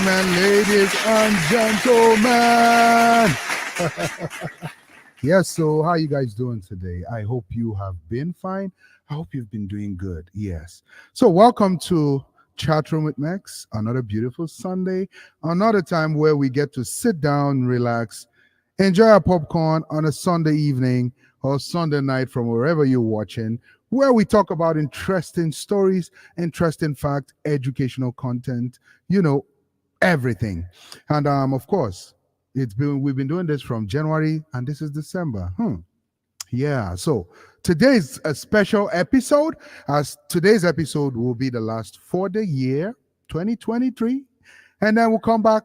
gentlemen, ladies and gentlemen. Yes, so how you guys doing today? I hope you have been fine. I hope you've been doing good. Yes. So welcome to Chat Room with Mex, another beautiful Sunday, another time where we get to sit down, relax, enjoy our popcorn on a Sunday evening or Sunday night from wherever you're watching, where we talk about interesting stories, interesting fact, educational content, you know, everything. And of course, we've been doing this from January and this is December. Yeah, so today's a special episode, as today's episode will be the last for the year 2023, and then we'll come back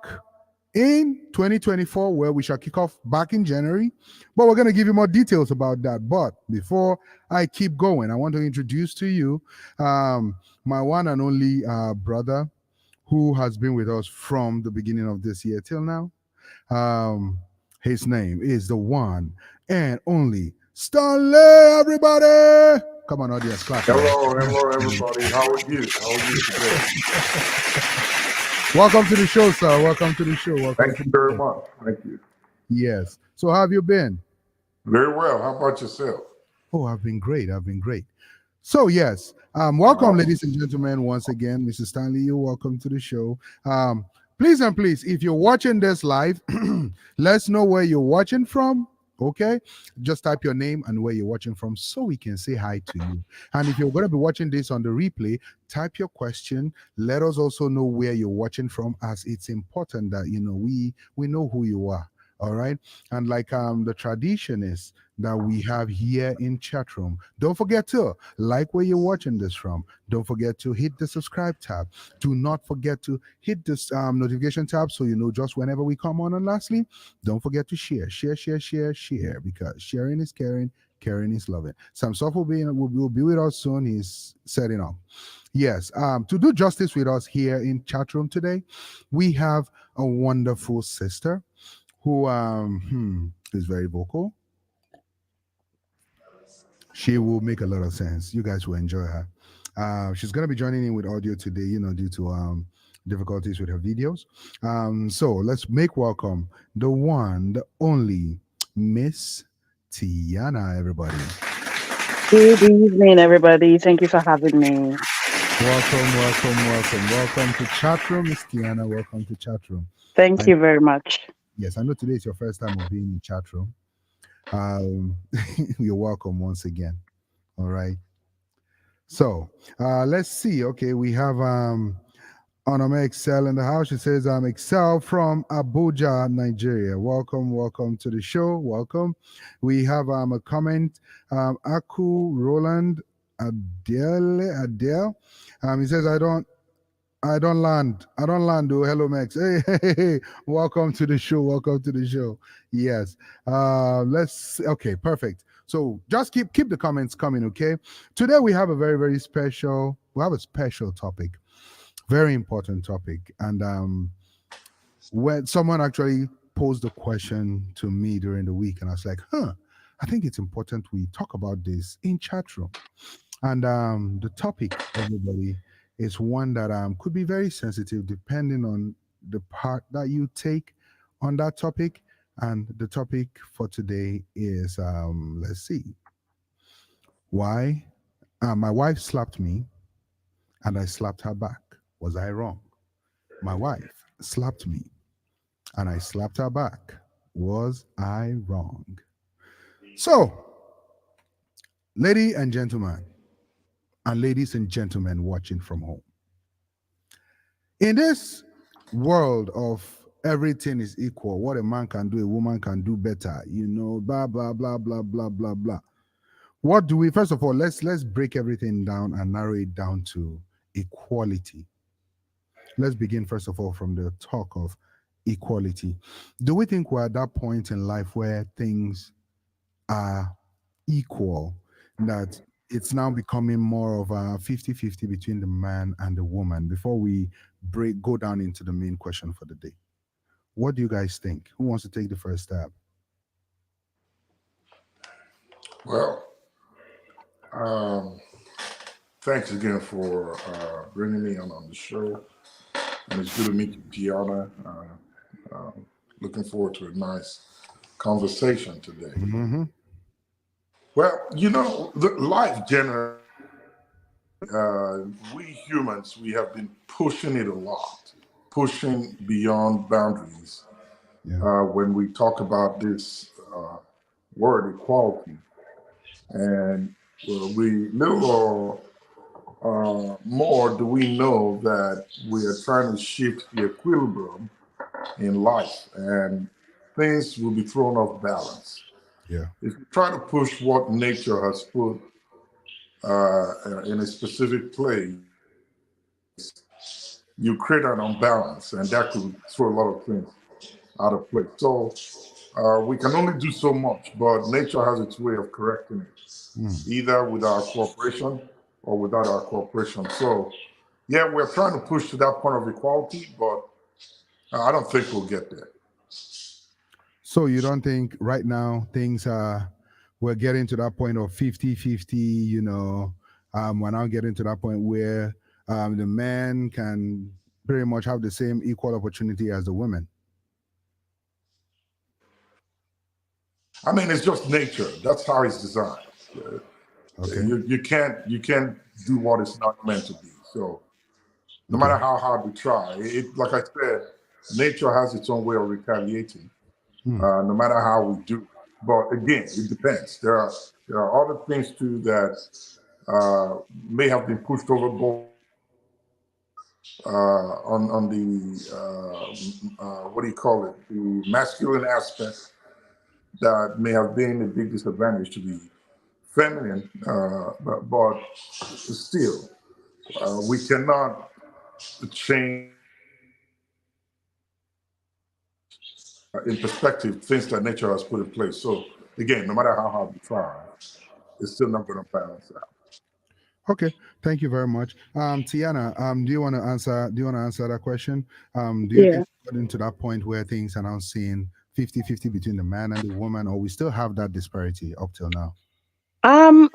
in 2024 where we shall kick off back in January. But we're going to give you more details about that. But before I keep going, I want to introduce to you my one and only brother who has been with us from the beginning of this year till now. His name is the one and only Stanley, everybody. Come on, audience, clap. Hello, everybody. How are you? How are you today? Welcome to the show, sir. Welcome to the show. Thank you very much. Thank you. Yes. So how have you been? Very well. How about yourself? Oh, I've been great. So yes, welcome, ladies and gentlemen, once again. Mr. Stanley, you're welcome to the show. Please, if you're watching this live, let's know where you're watching from. Okay, just type your name and where you're watching from so we can say hi to you. And if you're going to be watching this on the replay, type your question. Let us also know where you're watching from, as it's important that we know who you are. All right. And like the tradition is that we have here in chat room, don't forget to like where you're watching this from. Don't forget to hit the subscribe tab. Do not forget to hit this notification tab so you know just whenever we come on. And lastly, don't forget to share, because sharing is caring, caring is loving. Sam Soft will be with us soon. He's setting up. Yes, to do justice with us here in chat room today, we have a wonderful sister who is very vocal. She will make a lot of sense. You guys will enjoy her. She's going to be joining in with audio today, due to difficulties with her videos. So let's make welcome the one, the only Miss Tiana, everybody. Good evening, everybody. Thank you for having me. Welcome to chat room, Miss Tiana. Welcome to chat room. Thank you very much. Yes, I know today is your first time of being in chat room. You're welcome once again. All right. So let's see. Okay, we have Onome Excel in the house. She says, I'm Excel from Abuja, Nigeria. Welcome to the show. Welcome. We have a comment. Aku Roland Adele. He says, I don't land. Oh, hello, Max. Hey. Welcome to the show. Yes. Okay, perfect. So just keep the comments coming, okay? Today we have a very special topic. Very important topic. And when someone actually posed a question to me during the week, and I was like, I think it's important we talk about this in chat room. And the topic, everybody, is one that could be very sensitive depending on the part that you take on that topic. And the topic for today is, let's see, why my wife slapped me and I slapped her back. Was I wrong? My wife slapped me and I slapped her back. Was I wrong? So, ladies and gentlemen watching from home, in this world of everything is equal, what a man can do, a woman can do better, blah, blah, blah, blah, blah, blah, blah. What do we, first of all, let's break everything down and narrow it down to equality. Let's begin, first of all, from the talk of equality. Do we think we're at that point in life where things are equal, that it's now becoming more of a 50-50 between the man and the woman? Before we go down into the main question for the day, what do you guys think? Who wants to take the first stab? Well, thanks again for bringing me on the show. and it's good to meet you, Gianna. Uh, Looking forward to a nice conversation today. Mm-hmm. Well, life generally, we humans, we have been pushing it a lot, pushing beyond boundaries. Yeah. When we talk about this word equality, and we little more do we know that we are trying to shift the equilibrium in life, and things will be thrown off balance. Yeah. If you try to push what nature has put in a specific place, you create an unbalance, and that could throw a lot of things out of place. So we can only do so much, but nature has its way of correcting it, Mm. either with our cooperation or without our cooperation. So, yeah, we're trying to push to that point of equality, but I don't think we'll get there. So you don't think right now things are we're getting to that point of 50-50, we're now getting to that point where the man can pretty much have the same equal opportunity as the women. I mean, it's just nature. That's how it's designed. Uh, Okay. you can't do what it's not meant to be. So no Okay. matter how hard we try, like I said, nature has its own way of retaliating. Hmm. No matter how we do it. But again, it depends. There are other things too that may have been pushed overboard on the what do you call it? The masculine aspect that may have been a big disadvantage to the feminine, but still, we cannot change in perspective things that nature has put in place. So again, no matter how hard we try, it's still not going to balance out. Okay. Thank you very much. Tiana, do you want to answer that question? Do you Yeah. think we're getting to that point where things are now seeing 50-50 between the man and the woman, or we still have that disparity up till now?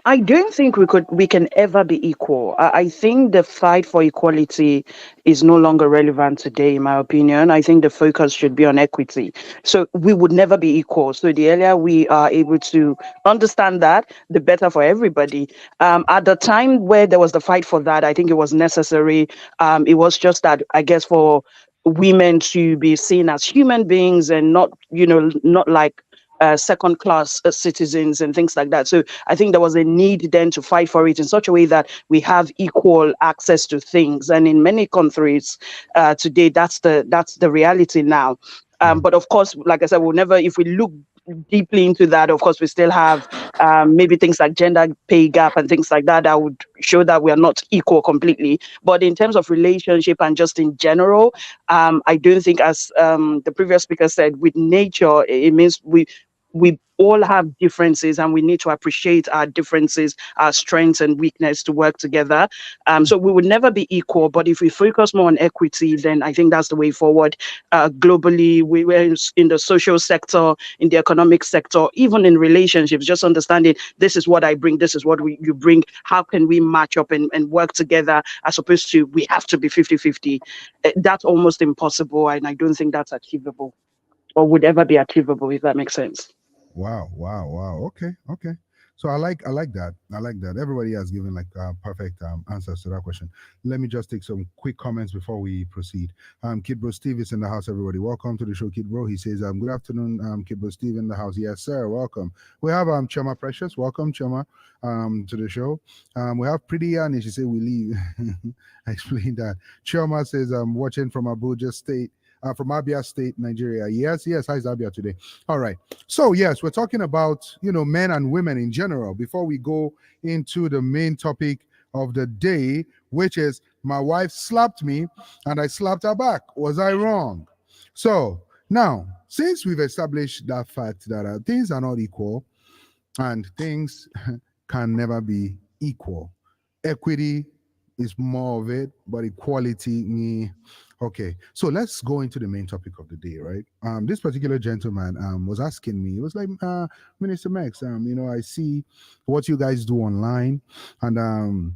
I don't think we can ever be equal. I think the fight for equality is no longer relevant today, in my opinion. I think the focus should be on equity. So we would never be equal. So the earlier we are able to understand that, the better for everybody. At the time where there was the fight for that, I think it was necessary. It was just that, I guess, for women to be seen as human beings and not, not like second class citizens and things like that. So I think there was a need then to fight for it in such a way that we have equal access to things. And in many countries today, that's the reality now. Yeah. But of course, like I said, we'll never, if we look deeply into that, of course, we still have maybe things like gender pay gap and things like that that would show that we are not equal completely. But in terms of relationship and just in general, I don't think, as the previous speaker said, with nature, it means we all have differences and we need to appreciate our differences, our strengths and weakness to work together. So we would never be equal, but if we focus more on equity, then I think that's the way forward. Globally, we were in the social sector, in the economic sector, even in relationships, just understanding this is what I bring, this is what you bring. How can we match up and work together as opposed to we have to be 50-50? That's almost impossible. And I don't think that's achievable or would ever be achievable, if that makes sense. Wow, wow, wow. Okay, okay. So I like that. I like that. Everybody has given like perfect answers to that question. Let me just take some quick comments before we proceed. Kid Bro Steve is in the house. Everybody, welcome to the show, Kid Bro. He says, good afternoon, Kid Bro Steve in the house. Yes, sir. Welcome. We have Choma Precious. Welcome, Choma, to the show. We have Pretty Annie. She said we leave. I explained that. Choma says, I'm watching from Abuja State. From Abia State, Nigeria. Yes, yes. How's Abia today? All right. So yes, we're talking about men and women in general. Before we go into the main topic of the day, which is my wife slapped me and I slapped her back. Was I wrong? So now, since we've established that fact that things are not equal and things can never be equal, equity is more of it, but equality, okay. So let's go into the main topic of the day, right? This particular gentleman was asking me, he was like, Minister Max, I see what you guys do online, and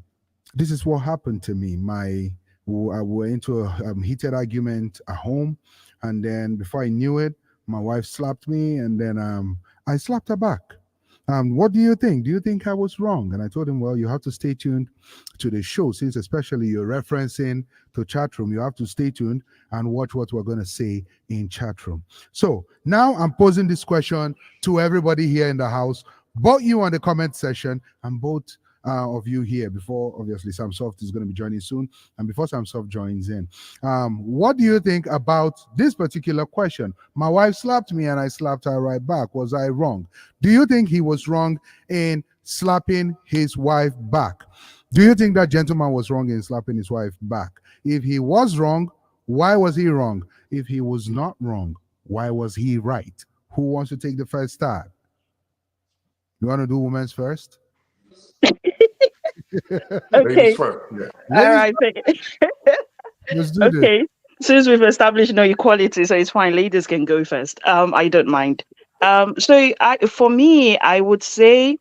this is what happened to me. My We were into a heated argument at home, and then before I knew it, my wife slapped me, and then I slapped her back. What do you think? Do you think I was wrong? And I told him, well, you have to stay tuned to the show, since especially you're referencing to chat room. You have to stay tuned and watch what we're going to say in chat room. So now I'm posing this question to everybody here in the house, both you on the comment section and both of you here, before obviously Sam Soft is going to be joining soon, and before Sam Soft joins in. What do you think about this particular question? My wife slapped me and I slapped her right back. Was I wrong? Do you think he was wrong in slapping his wife back? Do you think that gentleman was wrong in slapping his wife back? If he was wrong, why was he wrong? If he was not wrong, why was he right? Who wants to take the first stab? You want to do women's first? Ladies Okay. first. Yeah. All Ladies, right. let's do this. Okay. Since we've established no equality, so it's fine. Ladies can go first. I don't mind. For me, I would say,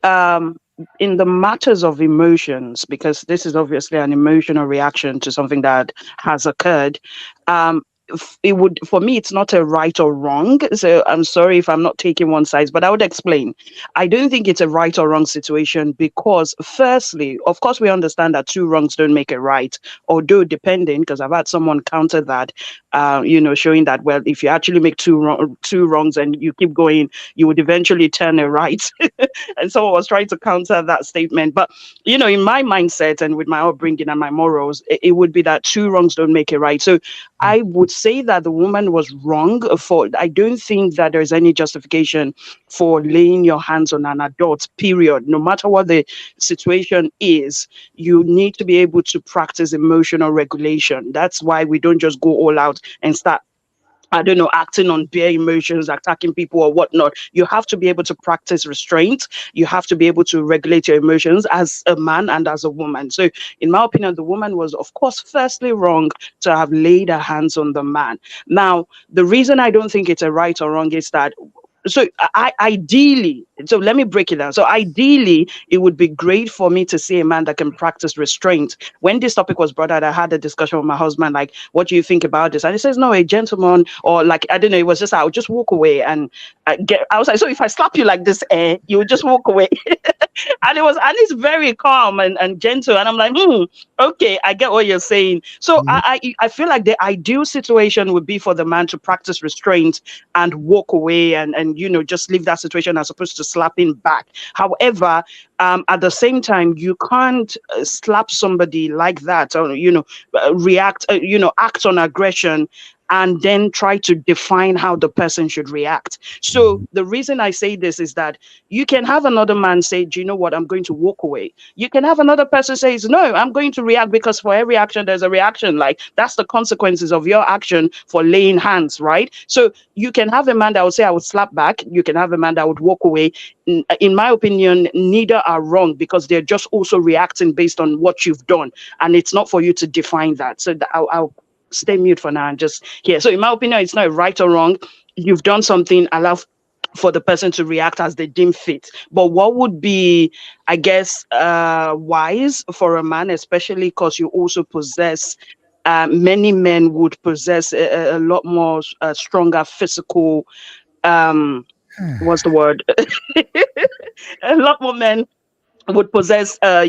um, in the matters of emotions, because this is obviously an emotional reaction to something that has occurred. Um, it would, for me, it's not a right or wrong. So I'm sorry if I'm not taking one side, but I would explain. I don't think it's a right or wrong situation because, firstly, of course, we understand that two wrongs don't make a right, although depending, because I've had someone counter that, showing that, well, if you actually make two wrongs and you keep going, you would eventually turn a right. And someone was trying to counter that statement. But, in my mindset and with my upbringing and my morals, it would be that two wrongs don't make a right. So I would say that the woman was wrong for, I don't think that there's any justification for laying your hands on an adult, period. No matter what the situation is, you need to be able to practice emotional regulation. That's why we don't just go all out and start, I don't know, acting on bare emotions, attacking people or whatnot. You have to be able to practice restraint. You have to be able to regulate your emotions as a man and as a woman. So, in my opinion, the woman was, of course, firstly wrong to have laid her hands on the man. Now, the reason I don't think it's a right or wrong is that, so ideally, so let me break it down. So ideally, it would be great for me to see a man that can practice restraint. When this topic was brought out, I had a discussion with my husband, like, what do you think about this? And he says, no, a gentleman, or like, I don't know, it was just, I would just walk away and I was like, so if I slap you like this, you would just walk away. And it's very calm and gentle. And I'm like, okay, I get what you're saying. So Mhm. I feel like the ideal situation would be for the man to practice restraint and walk away and just leave that situation as opposed to slapping back. However, at the same time, you can't slap somebody like that, or react, act on aggression and then try to define how the person should react. So the reason I say this is that you can have another man say, do you know what, I'm going to walk away. You can have another person says, no, I'm going to react, because for every action there's a reaction. Like, that's the consequences of your action for laying hands, right? So you can have a man that would say, I would slap back. You can have a man that would walk away. In my opinion, neither are wrong, because they're just also reacting based on what you've done, and it's not for you to define that. So I'll stay mute for now and just hear. So in my opinion, it's not right or wrong. You've done something, allow for the person to react as they deem fit. But what would be, I guess, wise for a man, especially because you also possess, many men would possess a lot more stronger physical, what's the word? A lot more men would possess a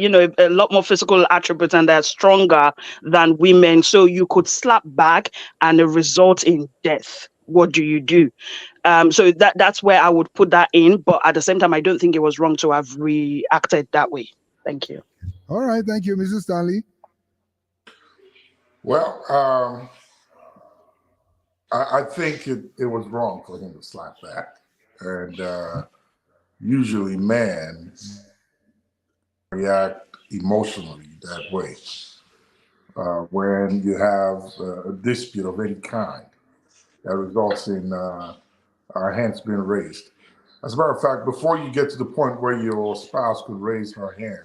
lot more physical attributes, and they're stronger than women, so you could slap back and it result in death. What do you do? So that's where I would put that in, but at the same time, I don't think it was wrong to have reacted that way. Thank you. All right, thank you, Mrs. Stanley. Well, I think it was wrong for him to slap back. And usually men react emotionally that way. When you have a dispute of any kind that results in our hands being raised. As a matter of fact, before you get to the point where your spouse could raise her hand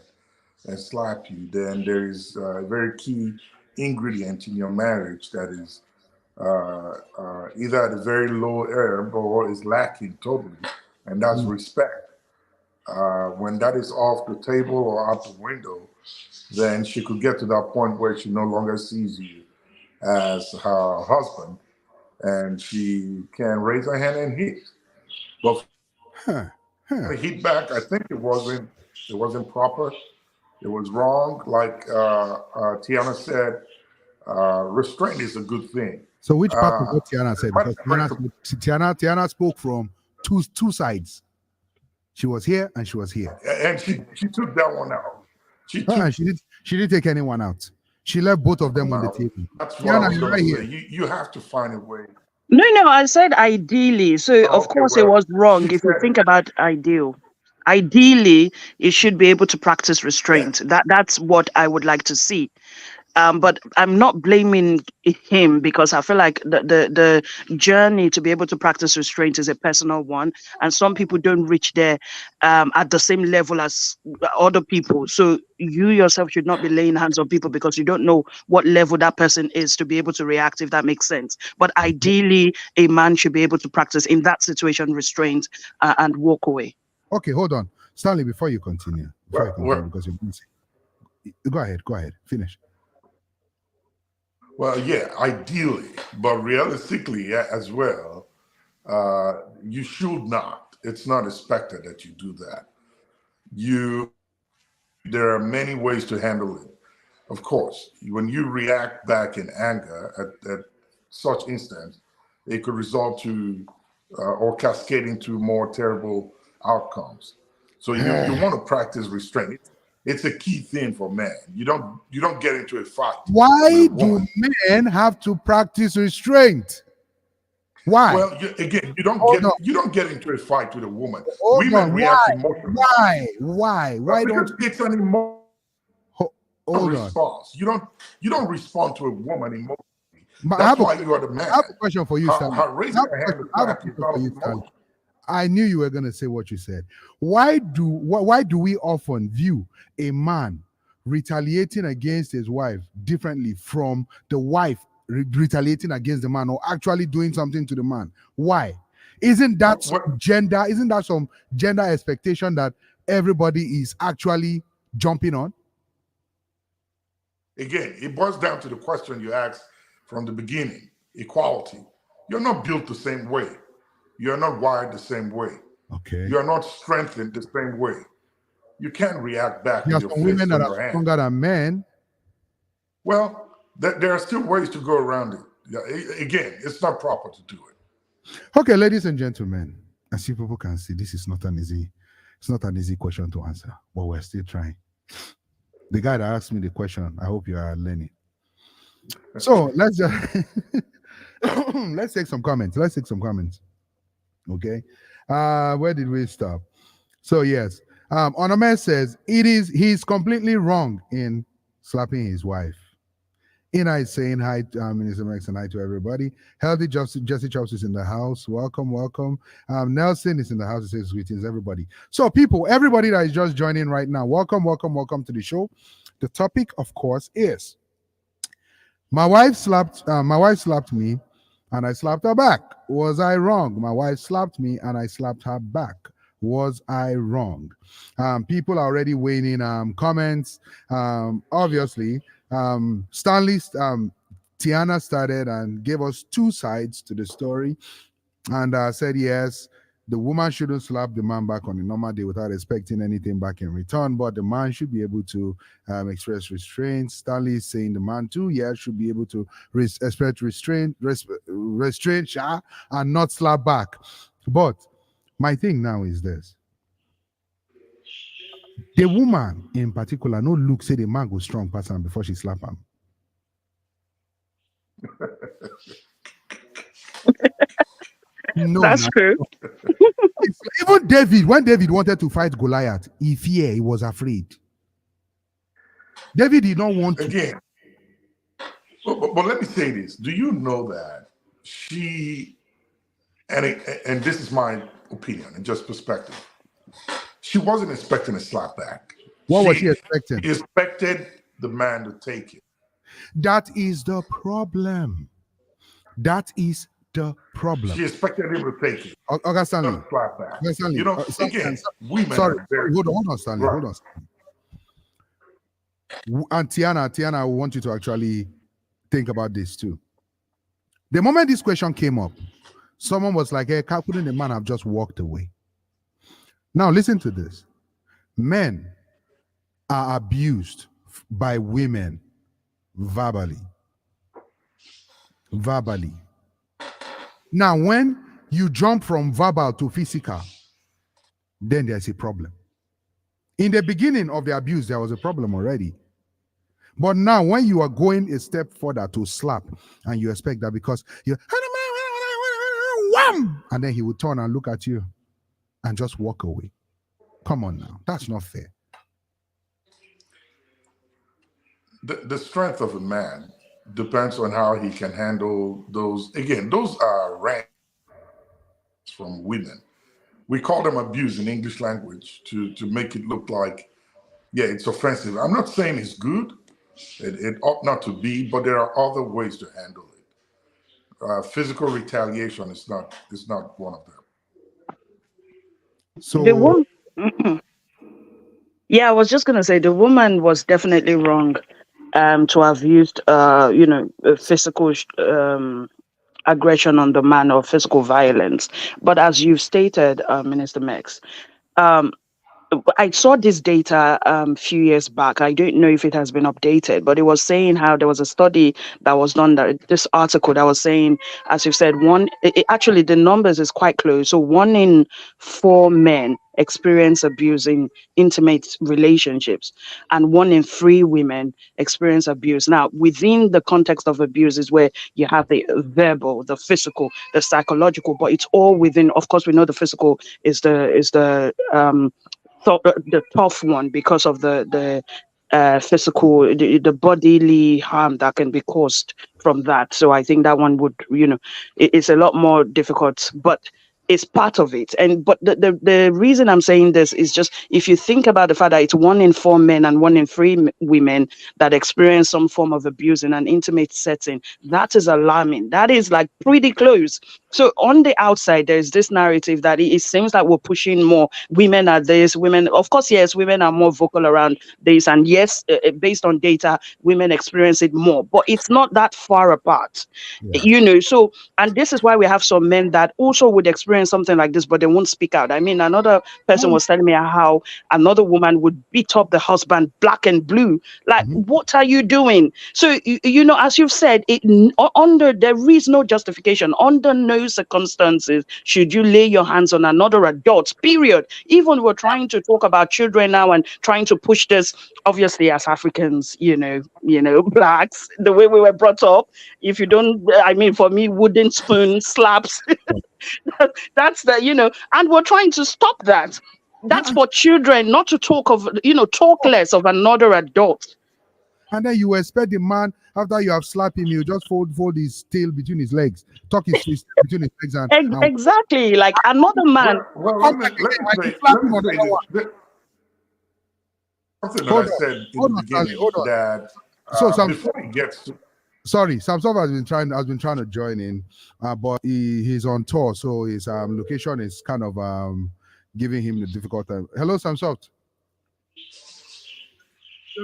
and slap you, then there is a very key ingredient in your marriage that is either at a very low ebb or is lacking totally, and that's respect. When that is off the table or out the window, then she could get to that point where she no longer sees you as her husband, and she can raise her hand and hit. But Huh. the hit back, I think it wasn't proper. It was wrong. Like Tiana said, restraint is a good thing. So which part of what Tiana said? But Because Tiana spoke from two sides. She was here and she was here. and she took that one out. She took And she didn't take anyone out. She left both of them on the out. table. That's what I Tiana, was you're going right to here. say. You have to find a way. No, I said ideally. So of Okay, course it well, was wrong. she If you said think about ideally, it should be able to practice yeah. restraint. That's what I would like to see. But I'm not blaming him, because I feel like the journey to be able to practice restraint is a personal one, and some people don't reach there at the same level as other people. So you yourself should not be laying hands on people because you don't know what level that person is to be able to react, if that makes sense. But ideally, a man should be able to practice in that situation restraint and walk away. Okay, hold on. Stanley, before you continue, Well, because you're busy. Go ahead, finish. well, yeah, ideally, but realistically as well, you should not. It's not expected that you do that. There are many ways to handle it. Of course, when you react back in anger at such instance, it could result to or cascade into more terrible outcomes. So you want to practice restraint. It's a key thing for men. You don't get into a fight Why with a do woman. men have to practice restraint? Why? Well, again, Hold on. you don't get into a fight with a woman. Hold Women on. react emotionally. Why Because don't it's an emotional hold on? response. You don't respond to a woman emotionally. But That's why you are the man. I have a question for you, Stanley. Raising your hand to I have a clap is question not for you, emotional. Stanley. I knew you were going to say what you said. Why do we often view a man retaliating against his wife differently from the wife retaliating against the man, or actually doing something to the man? Why? Isn't that gender? Isn't that some gender expectation that everybody is actually jumping on? Again, it boils down to the question you asked from the beginning: equality. You're not built the same way. You're not wired the same way. Okay. You're not strengthened the same way. You can't react back There are with your some fist women in that your are hand. stronger than men. Well, there are still ways to go around it. Yeah, again, it's not proper to do it. Okay, ladies and gentlemen, as you people can see, this is not an easy question to answer, but we're still trying. The guy that asked me the question, I hope you are learning. So let's just let's take some comments. Okay. Where did we stop? So yes. Onome says he's completely wrong in slapping his wife. Ina is saying hi to Minister Mex and hi to everybody. Healthy Jesse Chops is in the house. Welcome. Nelson is in the house. He says greetings, everybody. So people, everybody that is just joining right now, welcome to the show. The topic, of course, is my wife slapped me and I slapped her back. Was I wrong? My wife slapped me and I slapped her back. Was I wrong? People are already weighing in comments. Obviously, Stanley, Tiana started and gave us two sides to the story, and said yes, the woman shouldn't slap the man back on a normal day without expecting anything back in return, but the man should be able to express restraint. Stanley is saying the man too, should be able to express restraint, and not slap back. But my thing now is this: the woman in particular, no look say the man go strong person before she slap him. No, That's true. Even David, when David wanted to fight Goliath, he was afraid. David did not want to. Again, but let me say this: do you know that she, and this is my opinion and just perspective, she wasn't expecting a slap back. What was she expecting? She expected the man to take it. That is the problem. She expected him to take it. Okay, Stanley. Slap back. Stanley. Again, women. Sorry. Hold on, Stanley. Right. Hold on. And Tiana, I want you to actually think about this too. The moment this question came up, someone was like, hey, couldn't the man have just walked away? Now, listen to this. Men are abused by women verbally. Verbally. Now, when you jump from verbal to physical, then there's a problem. In the beginning of the abuse, there was a problem already. But now, when you are going a step further to slap, and you expect that because you wham, and then he will turn and look at you and just walk away. Come on now, that's not fair. The strength of a man depends on how he can handle those. Again, those are rants from women. We call them abuse in English language to make it look like, yeah, it's offensive. I'm not saying it's good. It ought not to be, but there are other ways to handle it. Physical retaliation is not one of them. So The woman, yeah, I was just gonna say the woman was definitely wrong, to have used, physical aggression on the man or physical violence. But as you've stated, Minister Mex, um, I saw this data a few years back. I don't know if it has been updated, but it was saying how there was a study that was done, that this article that was saying, as you said, actually the numbers is quite close. So 1 in 4 men experience abuse in intimate relationships, and 1 in 3 women experience abuse. Now, within the context of abuse is where you have the verbal, the physical, the psychological, but it's all within. Of course, we know the physical is the tough one because of the physical, the bodily harm that can be caused from that. So I think that one would, it's a lot more difficult, but it's part of it. And but the reason I'm saying this is just, if you think about the fact that it's 1 in 4 men and 1 in 3 women that experience some form of abuse in an intimate setting, that is alarming. That is like pretty close. So on the outside, there's this narrative that it seems like we're pushing more. Women are this, women, of course, yes, women are more vocal around this. And yes, based on data, women experience it more, but it's not that far apart, yeah. So, and this is why we have some men that also would experience something like this, but they won't speak out. I mean, another person was telling me how another woman would beat up the husband black and blue. Like, what are you doing? So, as you've said, there is no justification. Under no circumstances should you lay your hands on another adult, period. Even we're trying to talk about children now and trying to push this, obviously, as Africans, blacks, the way we were brought up. If you don't, I mean, for me, wooden spoon slaps, that's and we're trying to stop that. That's for children, not to talk of, talk less of another adult. And then you expect the man, after you have slapped him, you just fold his tail between his legs, tuck his face between his legs, and Exactly, like another man. Well, come back again when you slap him on the other one. Something that Hold I on, said in hold the on, Stanley, beginning hold on. that So before he gets to sorry, Samsov has been trying to join in, but he's on tour, so his location is kind of giving him the difficult time. Hello, Samsov. I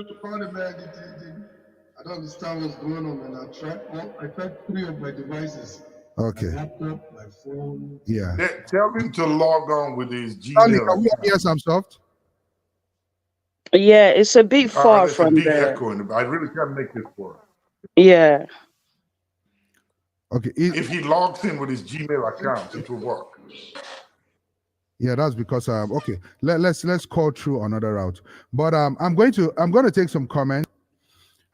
don't understand what's going on, and I tried 3 of my devices. Okay. My laptop, my phone. Yeah. tell him to log on with his Stanley, Gmail can we account. hear Samsov? Yeah, it's a bit far There's a from big there. echo in it. I really can't make this work. Yeah. Okay. If he logs in with his Gmail account, it will work. Yeah, that's because okay. Let's call through another route. But I'm going to take some comments.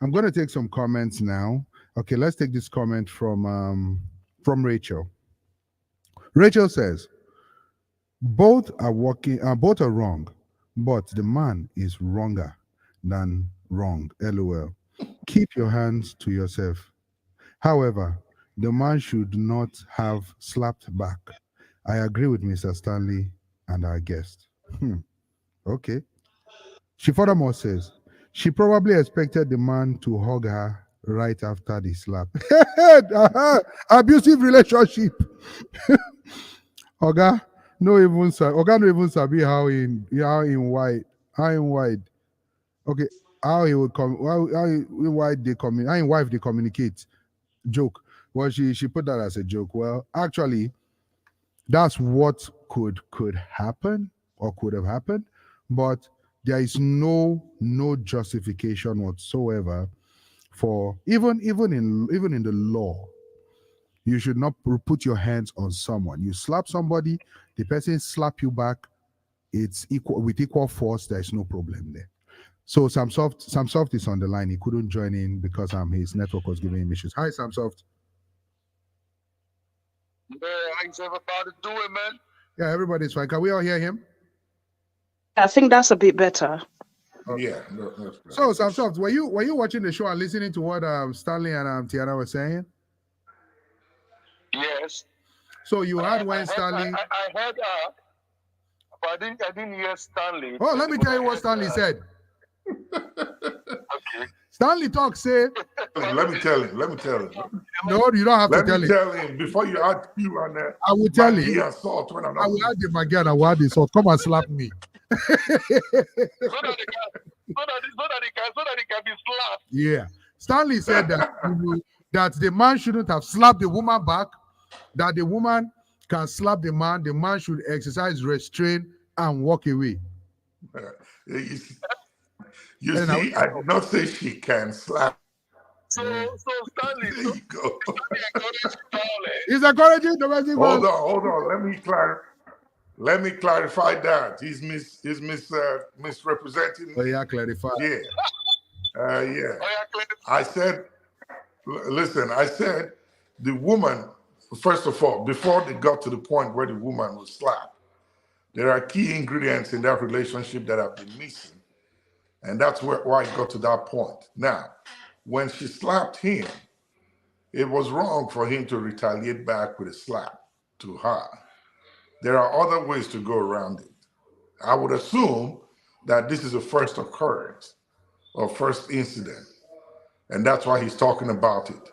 I'm going to take some comments now. Okay, let's take this comment from Rachel. Rachel says, both are both are wrong, but the man is wronger than wrong. LOL. Keep your hands to yourself. However, the man should not have slapped back. I agree with Mr. Stanley and our guest. Okay. She furthermore says, she probably expected the man to hug her right after the slap. Abusive relationship. Oga no even sabi how in wide. Okay. how he would come, why they communicate, how wife they communicate. Joke. Well, she put that as a joke. Well, actually, that's what could happen or could have happened, but there is no justification whatsoever for even in the law. You should not put your hands on someone. You slap somebody, the person slap you back. It's equal with equal force. There's no problem there. So Samsoft is on the line. He couldn't join in because his network was giving him issues. Hi, Samsoft. Yeah, how's everybody doing, man? Yeah, everybody's fine. Can we all hear him? I think that's a bit better. Okay. Yeah. That's good. So Samsoft, were you watching the show and listening to what Stanley and Tiana were saying? Yes. So you heard when Stanley. I heard but I didn't hear Stanley. Oh, let me tell you what Stanley said. Okay. Stanley talk say. Let me tell him. No, you don't have to Let me tell him. tell him before you add you on that. I will tell Maggie him. and salt when I'm I not. will add the Maggie and I will add the salt. Come and slap me. So that it can be slapped. Yeah. Stanley said that the man shouldn't have slapped the woman back, that the woman can slap the man should exercise restraint and walk away. You see, I did not say she can slap. So Stanley, There you go. He's encouraging domestic violence. Hold on. Let me clarify that. He's misrepresenting. Oh, yeah, clarify. Yeah. Yeah. I said the woman, first of all, before they got to the point where the woman was slapped, there are key ingredients in that relationship that have been missing. And that's why it got to that point. Now, when she slapped him, it was wrong for him to retaliate back with a slap to her. There are other ways to go around it. I would assume that this is a first occurrence or first incident, and that's why he's talking about it.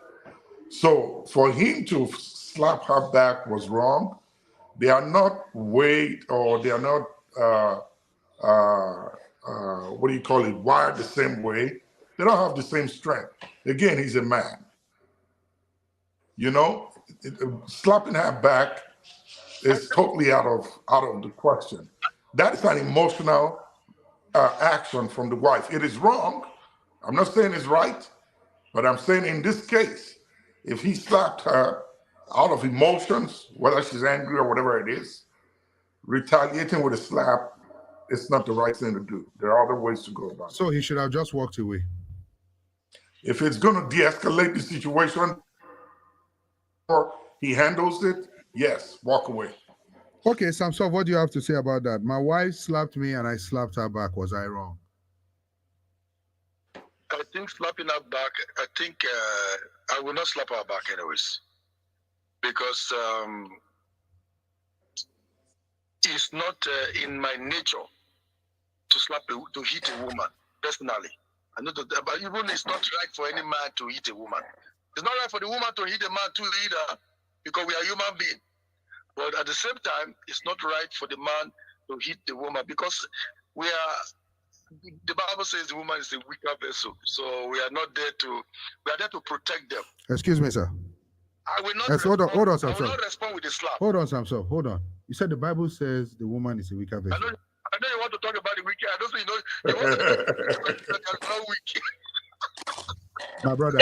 So for him to slap her back was wrong. They are not weighed, or they are not wired the same way. They don't have the same strength. Again, he's a man. Slapping her back is totally out of the question. That is an emotional action from the wife. It is wrong. I'm not saying it's right, but I'm saying in this case, if he slapped her out of emotions, whether she's angry or whatever it is, retaliating with a slap, it's not the right thing to do. There are other ways to go about it. So he should have just walked away. If it's going to de-escalate the situation, or he handles it, yes, walk away. Okay, Samsoft, what do you have to say about that? My wife slapped me and I slapped her back. Was I wrong? I think slapping her back, I will not slap her back anyways. Because it's not in my nature to hit a woman, personally. I know that, but even it's not right for any man to hit a woman. It's not right for the woman to hit a man too either, because we are human beings. But at the same time, it's not right for the man to hit the woman, because the Bible says the woman is a weaker vessel. So we are there to protect them. Excuse me, sir. I will not hold on, I will Samsoft. not respond with a slap. Hold on, Samsoft. Hold on. You said the Bible says the woman is a weaker vessel. I know you want to talk about the wicked. I don't think you want to talk about the wicked. My brother.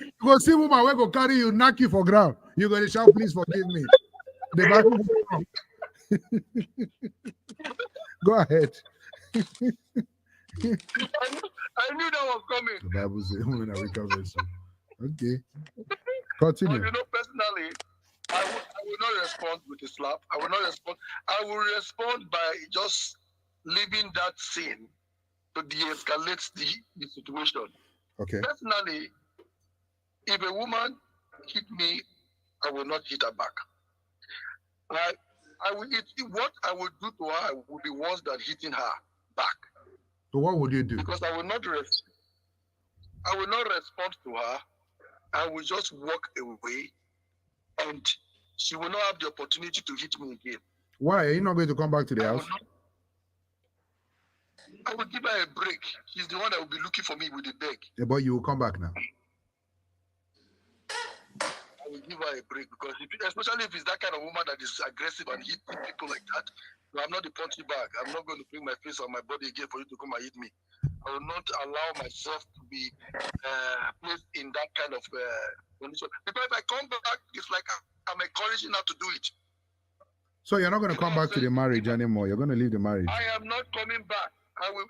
You go see woman, we go carry you, knock you for ground. You go to shout, please forgive me. The Bible. Go ahead. I knew that was coming. The Bible says women are weaker vessel. Okay. Continue. But personally, I will not respond with a slap. I will not respond. I will respond by just leaving that scene to de-escalate the situation. Okay. Personally, if a woman hit me, I will not hit her back. What I would do to her would be worse than hitting her back. So what would you do? Because I will not respond to her. I will just walk away, and she will not have the opportunity to hit me again. Why? Are you not going to come back to the house? I will give her a break. She's the one that will be looking for me with the bag. Yeah, but you will come back now. I will give her a break because, especially if it's that kind of woman that is aggressive and hitting people like that. No, I'm not the punchy bag. I'm not going to bring my face on my body again for you to come and hit me. I will not allow myself to be placed in that kind of condition. Because if I come back, it's like I'm encouraging her to do it. So you're not going to come back to the marriage anymore. You're going to leave the marriage. I am not coming back.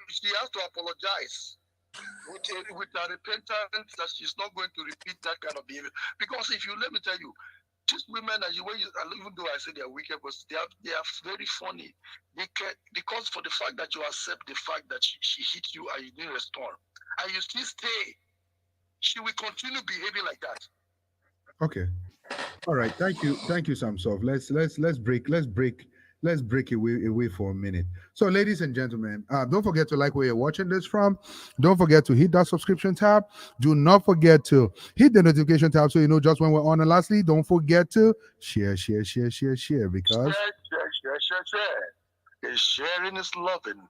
She has to apologize with a repentance that she's not going to repeat that kind of behavior. Because if you let me tell you, these women, even though I say they are wicked, but they are very funny. Because for the fact that you accept the fact that she hit you and you didn't respond, and you still stay, she will continue behaving like that. Okay. All right. Thank you, Samsov. Let's break away for a minute. So, ladies and gentlemen, don't forget to like where you're watching this from. Don't forget to hit that subscription tab. Do not forget to hit the notification tab so you know just when we're on. And lastly, don't forget to share because share. Sharing is loving.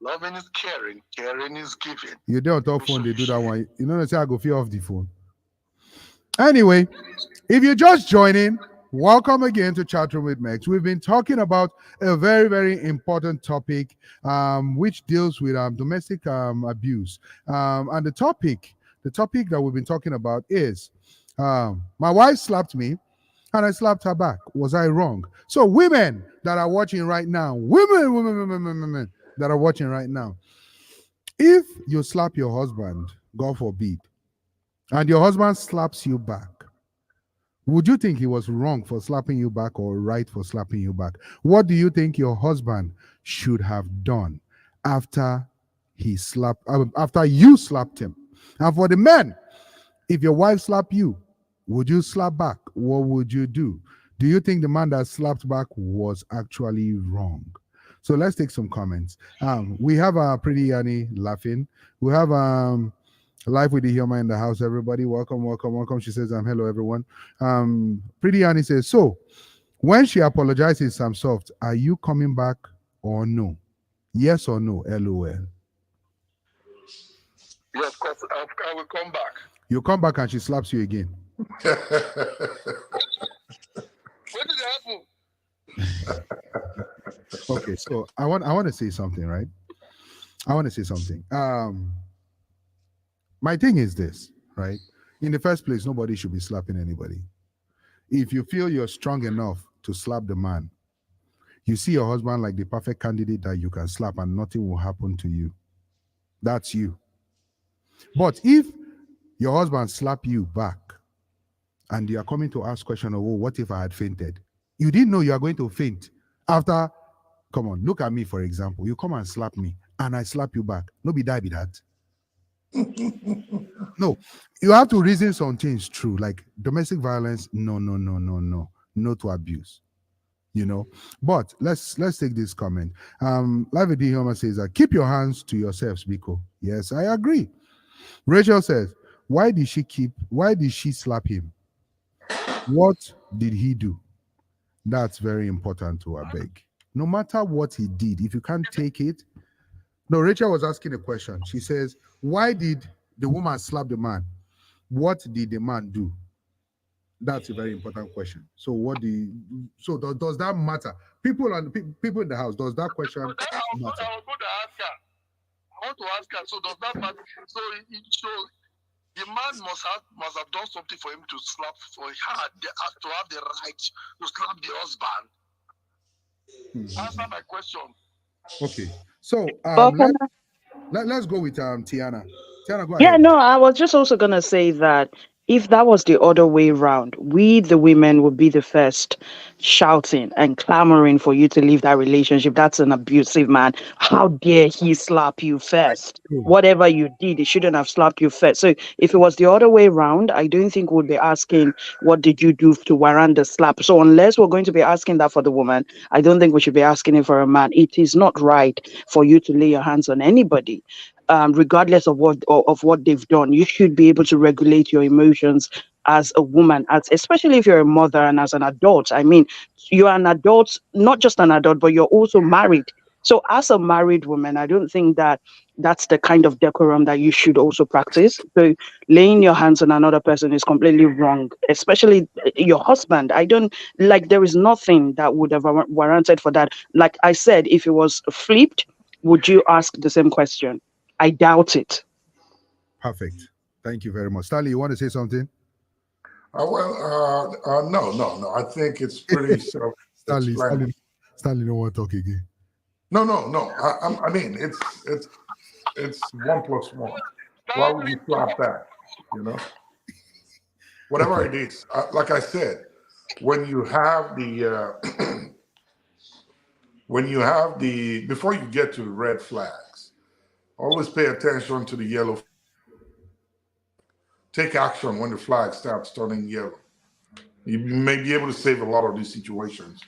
Loving is caring. Caring is giving. You don't talk phone, they do that one. You know, say I go fear off the phone. Anyway, if you're just joining, welcome again to Chat Room with Mex. We've been talking about a very, very important topic, which deals with domestic abuse. And the topic that we've been talking about is my wife slapped me and I slapped her back. Was I wrong? So women that are watching right now, women that are watching right now, if you slap your husband, God forbid, and your husband slaps you back, would you think he was wrong for slapping you back or right for slapping you back? What do you think your husband should have done after after you slapped him? And for the men, if your wife slapped you, would you slap back? What would you do? Do you think the man that slapped back was actually wrong? So let's take some comments. We have Pretty Annie laughing. We have Live with the Humor in the house, everybody. Welcome. She says, hello, everyone. Pretty Annie says, so when she apologizes, I'm soft, are you coming back or no? Yes or no? LOL. Yeah, of course, I will come back. You come back and she slaps you again. What did happen? Okay, so I want to say something, right? I want to say something. My thing is this, right? In the first place, nobody should be slapping anybody. If you feel you're strong enough to slap the man, you see your husband like the perfect candidate that you can slap and nothing will happen to you. That's you. But if your husband slap you back and you are coming to ask question, oh, what if I had fainted? You didn't know you are going to faint after, come on, look at me, for example. You come and slap me and I slap you back. No be that, be that. No, you have to reason some things true, like domestic violence. No to abuse, you know. But let's take this comment. Live with Homer says that keep your hands to yourselves, Biko. Yes, I agree. Rachel says, why did she slap him? What did he do? That's very important to beg. No matter what he did, if you can't take it. No, Rachel was asking a question. She says, why did the woman slap the man? What did the man do? That's a very important question. So does that matter? People in the house, does that question matter? I was going to ask her. I want to ask her, so does that matter? So the man must have done something for him to slap, for her to have the right to slap the husband. Answer my question. Okay. So let's go with Tiana. Tiana, go ahead. Yeah, no, I was just also gonna say that if that was the other way around, we the women would be the first shouting and clamoring for you to leave that relationship. That's an abusive man. How dare he slap you first? Whatever you did, he shouldn't have slapped you first. So if it was the other way around, I don't think we'd be asking what did you do to warrant the slap. So unless we're going to be asking that for the woman, I don't think we should be asking it for a man. It is not right for you to lay your hands on anybody. Regardless of what they've done, you should be able to regulate your emotions as a woman, especially if you're a mother and as an adult. I mean, you're an adult, not just an adult, but you're also married. So as a married woman, I don't think that that's the kind of decorum that you should also practice. So laying your hands on another person is completely wrong, especially your husband. I don't like, there is nothing that would have warranted for that. Like I said, if it was flipped, would you ask the same question? I doubt it. Perfect. Thank you very much. Stanley, you want to say something? No. I think it's pretty self-explanatory. Stanley, don't want to talk again. No. I mean, it's 1 plus 1. Why would you slap back? You know, whatever it is. Like I said, when you have the before you get to the red flags, always pay attention to the yellow. Take action when the flag starts turning yellow. You may be able to save a lot of these situations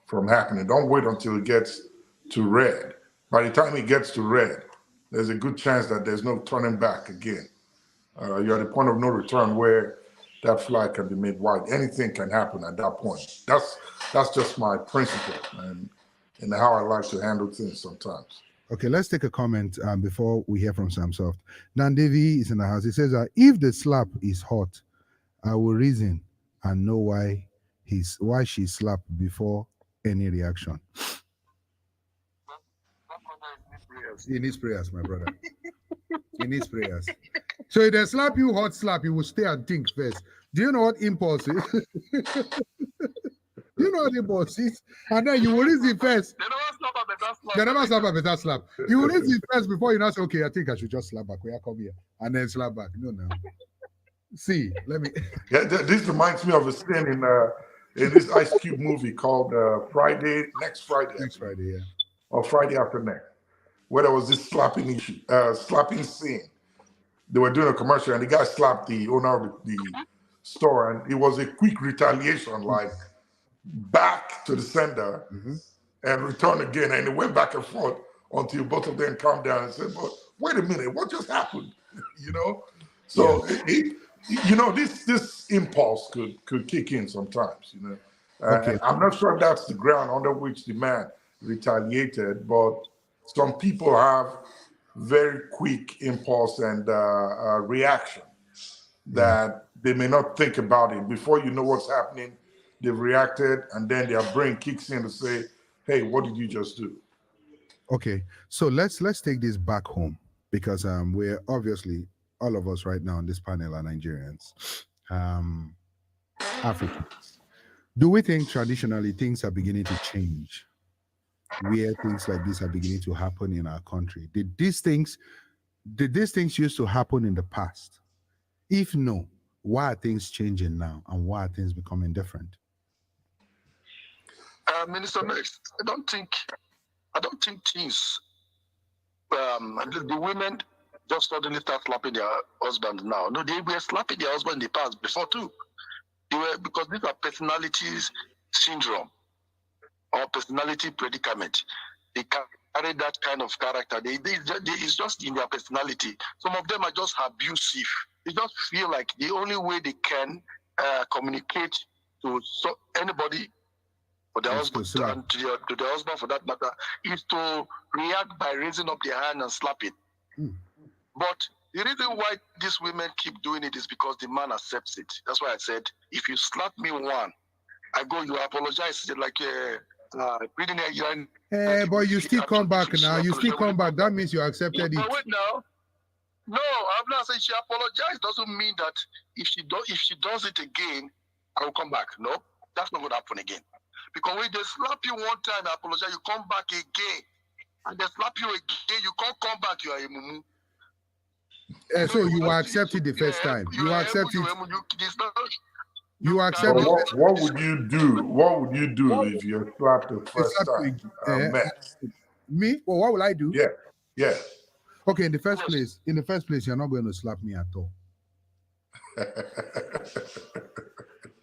from happening. Don't wait until it gets to red. By the time it gets to red, there's a good chance that there's no turning back again. You're at the point of no return where that flag can be made white. Anything can happen at that point. That's just my principle and how I like to handle things sometimes. Okay, let's take a comment before we hear from Samsoft. Dan Davy is in the house. He says that if the slap is hot, I will reason and know why she slapped before any reaction. He needs prayers, my brother. He needs prayers. So if they slap you, hot slap, you will stay and think first. Do you know what impulse is? You know what impulse is? And then you will reason first. They never slap a better slap. You will reason first before you now say, okay, I think I should just slap back. Where I come here and then slap back. No. See, let me. Yeah, this reminds me of a scene in this Ice Cube movie called Next Friday, yeah, or Friday After Next, where there was this slapping scene. They were doing a commercial, and the guy slapped the owner of the store, and it was a quick retaliation, like back to the sender and return again, and it went back and forth until both of them calmed down and said, "But wait a minute, what just happened?" You know, so this impulse could kick in sometimes. You know, okay. I'm not sure that's the ground under which the man retaliated, but some people have very quick impulse and reaction that they may not think about it. Before you know what's happening, they've reacted, and then their brain kicks in to say, "Hey, what did you just do?" Okay, so let's take this back home, because we're obviously, all of us right now on this panel are Nigerians, Africans. Do we think traditionally things are beginning to change, where things like this are beginning to happen in our country? Did these things used to happen in the past? If no, why are things changing now, and why are things becoming different? Minister Mex, I don't think things. The women just suddenly start slapping their husband now. No, they were slapping their husband in the past before too. They were, because these are personalities syndrome or personality predicament. They carry that kind of character. It's just in their personality. Some of them are just abusive. They just feel like the only way they can communicate to anybody, for their husband, and to the husband for that matter, is to react by raising up their hand and slap it. But the reason why these women keep doing it is because the man accepts it. That's why I said, if you slap me one, I go, you apologize. Like reading but you still come back now. You still come back. That means you accepted it. But wait now. No, I'm not saying she apologized. Doesn't mean that if she does it again, I will come back. No, that's not going to happen again. Because when they slap you one time and apologize, you come back again. And they slap you again, you can't come back, you are a mumu. So you accept it the first time. You accept it. You accept it. What would you do? What would you do if you're slapped the first time? Me? Well, what will I do? Yeah. Okay, in the first place, you're not going to slap me at all.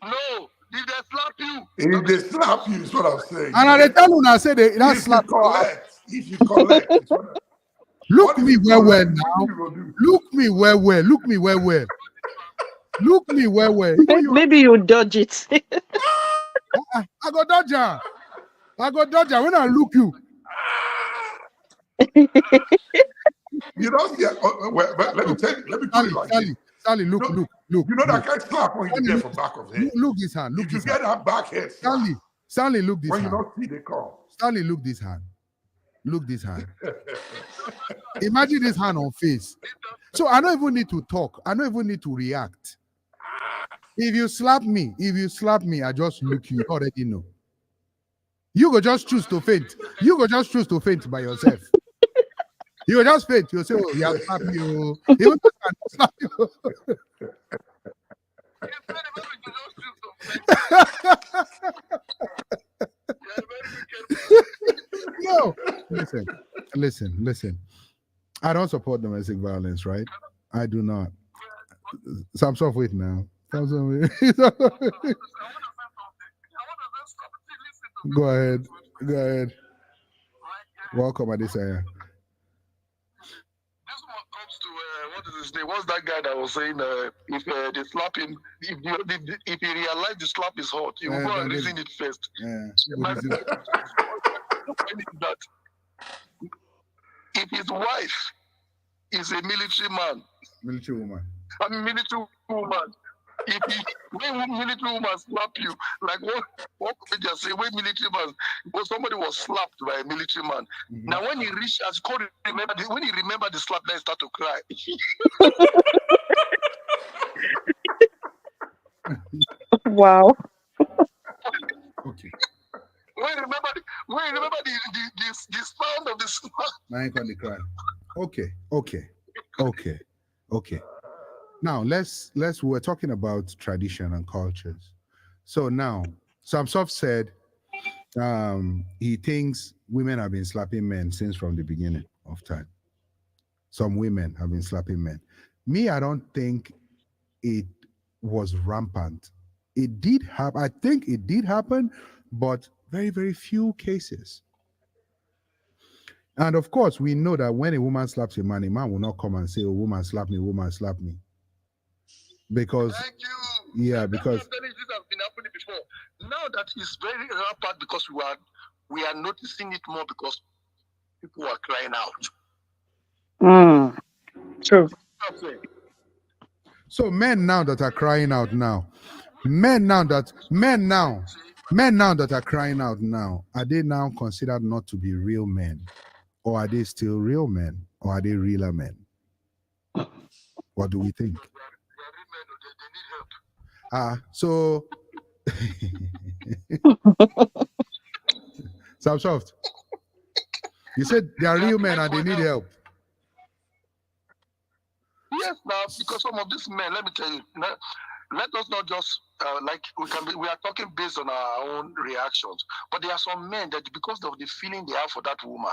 No. If they slap you. If they slap you, is what I'm saying. And I tell you, I say that slap. If you collect. Look me well now. Look me well. Look me well. Look me well. Maybe you dodge it. I go dodger. When I look you. You don't see. Well, but let me No, tell you. Let me put it Stanley, like this. Stanley, Stanley, You look, know, look, look, you know that look. kind of slap when you Stanley, get look, from back of head. look this hand, look If you this hand. get that back head slap, Stanley, Stanley, look this when you hand. don't see the call. Stanley, look this hand. Look this hand. Imagine this hand on face. So I don't even need to talk. I don't even need to react. If you slap me, I just look you already know. You go just choose to faint. You go just choose to faint by yourself. You go just faint. You'll say, oh, yeah, slap you. Even though I slap you. No. Listen. I don't support domestic violence, right? I do not. Some soft wait now. Go ahead. Go ahead. Welcome, Adesanya. This one comes to what is his name? What's that guy that was saying if they slap him, if he realized the slap is hot, he will go and reason it first. Yeah. My point is that if his wife is a military man, Military woman. I mean military woman, if he, when military woman slap you, like what could just say when military man, because somebody was slapped by a military man. Mm-hmm. Now when he reached, as God remember, when he remembered the slap, then he start to cry. Wow. Okay. When you remember the sound of the slap. Now I ain't gonna cry. Okay. Now we're talking about tradition and cultures. So now Samsov said he thinks women have been slapping men since from the beginning of time. Some women have been slapping men. Me, I don't think it was rampant. It did happen. I think it did happen, but very, very few cases. And of course, we know that when a woman slaps a man will not come and say, "Oh, woman slap me, woman slap me." Because Thank you. yeah, That's because what I'm telling you, this has been happening before. Now that it's very rampant because we are noticing it more because people are crying out. True. That's it. so men now that are crying out now, men now that are crying out now, are they now considered not to be real men? Or are they still real men? Or are they realer men? What do we think? They are real men, they need help. So Samsoft, you said they are real men and they need help. Yes, now because some of these men, let me tell you, let us not just like we are talking based on our own reactions, but there are some men that because of the feeling they have for that woman,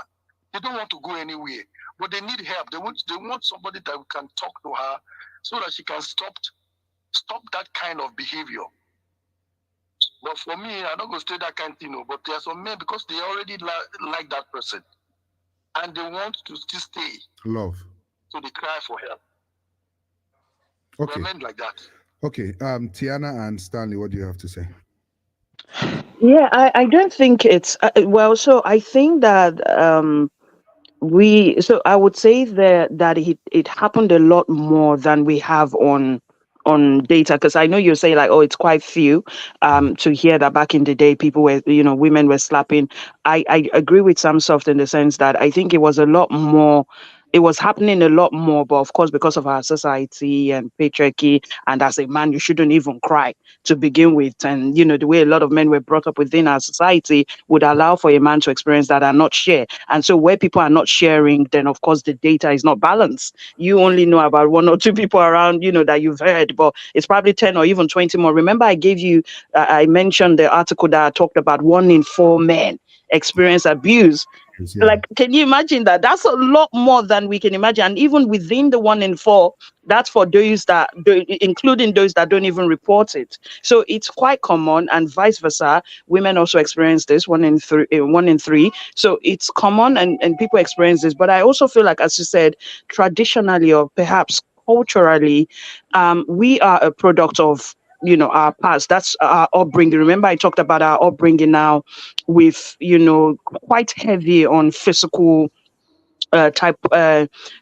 they don't want to go anywhere, but they need help. They want somebody that can talk to her so that she can stop that kind of behavior. But for me, I'm not going to say that kind of thing, but there are some men because they already like that person and they want to still stay. Love. So they cry for help. Okay. There are men like that. Okay. Tiana and Stanley, what do you have to say? Yeah, I don't think it's well. So I think that so I would say that it happened a lot more than we have on data, because I know you're saying like, oh, it's quite few to hear that back in the day people were, women were slapping. I agree with Samsoft in the sense that I think it was a lot more, it was happening a lot more, but of course because of our society and patriarchy, and as a man you shouldn't even cry to begin with, and the way a lot of men were brought up within our society would allow for a man to experience that and not share. And so where people are not sharing, then of course the data is not balanced. You only know about one or two people around, that you've heard, but it's probably 10 or even 20 more. Remember, I mentioned the article that talked about 1 in 4 men experience abuse. Yeah. Like, can you imagine that? That's a lot more than we can imagine. And even within the 1 in 4, that's for those including those that don't even report it. So it's quite common, and vice versa. Women also experience this 1 in 3, 1 in 3. So it's common, and people experience this. But I also feel like, as you said, traditionally or perhaps culturally, we are a product of our past. That's our upbringing. Remember, I talked about our upbringing now with quite heavy on physical type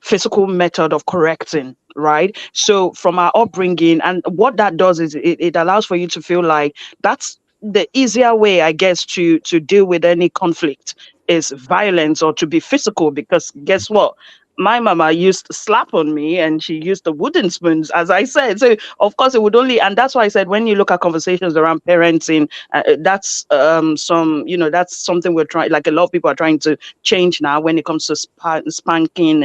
physical method of correcting, right? So from our upbringing, and what that does is it allows for you to feel like that's the easier way, I guess, to deal with any conflict is violence or to be physical, because guess what, my mama used to slap on me and she used the wooden spoons, as I said. So of course it would only, and that's why I said when you look at conversations around parenting, that's some, that's something we're trying, like a lot of people are trying to change now when it comes to spanking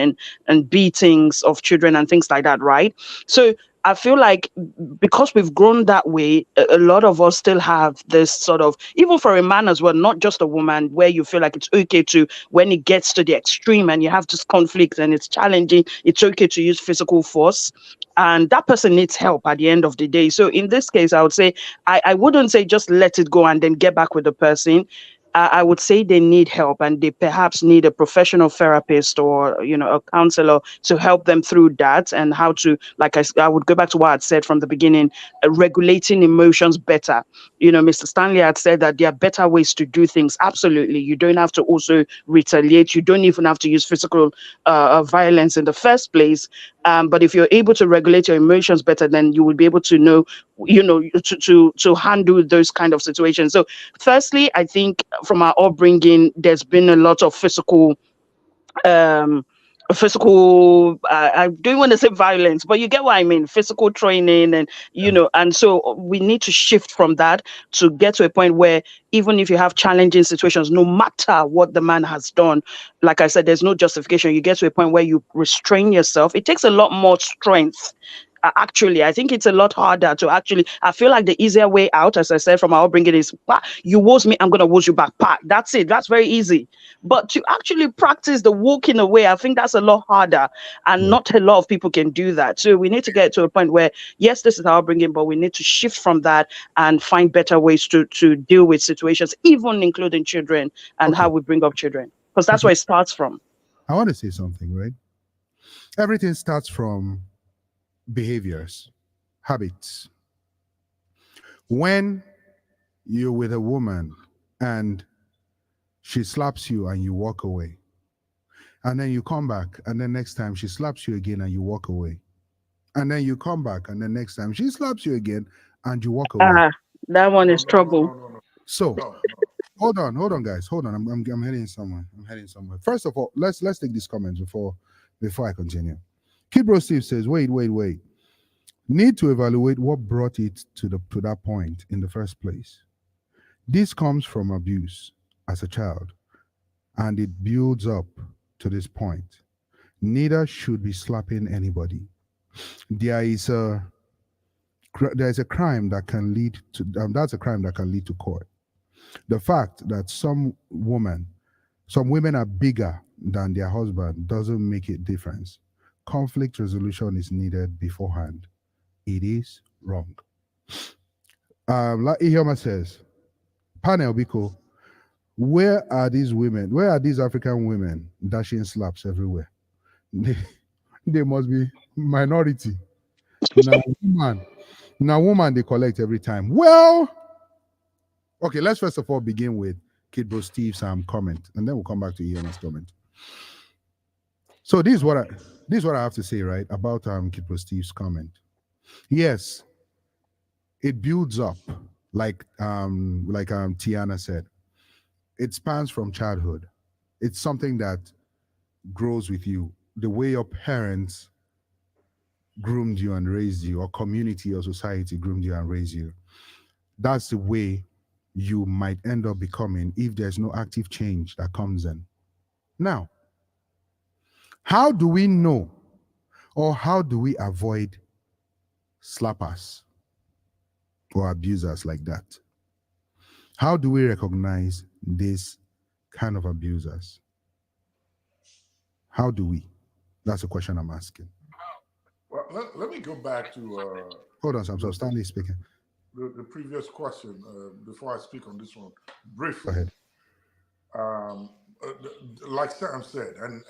and beatings of children and things like that, right? So I feel like because we've grown that way, a lot of us still have this sort of, even for a man as well, not just a woman, where you feel like it's okay to, when it gets to the extreme and you have this conflict and it's challenging, it's okay to use physical force. And that person needs help at the end of the day. So in this case, I would say, I wouldn't say just let it go and then get back with the person. I would say they need help and they perhaps need a professional therapist or, a counselor to help them through that, and how to, like I would go back to what I'd said from the beginning, regulating emotions better. Mr. Stanley had said that there are better ways to do things. Absolutely. You don't have to also retaliate. You don't even have to use physical violence in the first place. But if you're able to regulate your emotions better, then you will be able to know, to handle those kind of situations. So firstly, I think from our upbringing, there's been a lot of um I don't want to say violence, but you get what I mean, physical training, and and so we need to shift from that to get to a point where even if you have challenging situations, no matter what the man has done, like I said, there's no justification. You get to a point where you restrain yourself. It takes a lot more strength. Actually, I think it's a lot harder to actually. I feel like the easier way out, as I said, from our upbringing is, you woes me, I'm gonna woes you back. That's it. That's very easy. But to actually practice the walking away, I think that's a lot harder, and Yeah. not a lot of people can do that. So we need to get to a point where, yes, this is our upbringing, but we need to shift from that and find better ways to deal with situations, even including children, and how Okay. we bring up children, because that's Okay. where it starts from. I want to say something, right? Everything starts from behaviors, habits. When you're with a woman and she slaps you and you walk away, and then you come back, and then next time she slaps you again and you walk away, and then you come back, and then next time she slaps you again and you walk away. Ah, that one No, is no, no, trouble. no, no, no, So no, no. hold on, guys, hold on. I'm heading somewhere. I'm heading somewhere. First of all, let's take these comments before I continue. Kid Bro Steve says, wait. Need to evaluate what brought it to that point in the first place. This comes from abuse as a child, and it builds up to this point. Neither should be slapping anybody. There is a there is a crime that can lead to that's a crime that can lead to court. The fact that some women are bigger than their husband doesn't make a difference. Conflict resolution is needed beforehand. It is wrong. Like Ihioma says, Panel Biko, where are these women? Where are these African women dashing slaps everywhere? They, they must be minority. Now woman, they collect every time. Well, okay, let's first of all begin with Kid Bro Steve's comment, and then we'll come back to Iona's comment. So this is what I have to say, right, about Kid Bro Steve's comment. Yes, it builds up, like Tiana said. It spans from childhood. It's something that grows with you. The way your parents groomed you and raised you, or community or society groomed you and raised you, that's the way you might end up becoming if there's no active change that comes in. Now, how do we know, or how do we avoid slappers or abusers like that? How do we recognize this kind of abusers? How do we? That's a question I'm asking. Well, let me go back to Hold on, Sam. So Stanley speaking. the previous question before I speak on this one Go briefly. ahead. Like Sam said, and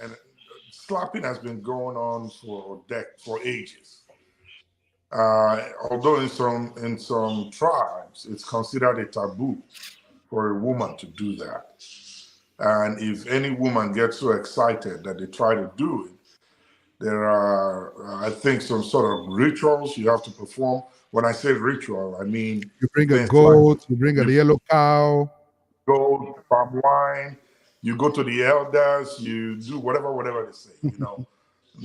slapping has been going on for ages. Although in some tribes it's considered a taboo for a woman to do that. And if any woman gets so excited that they try to do it, there are, I think, some sort of rituals you have to perform. When I say ritual, I mean You bring a things goat, like you bring a you yellow cow. go palm wine, you go to the elders, you do whatever they say,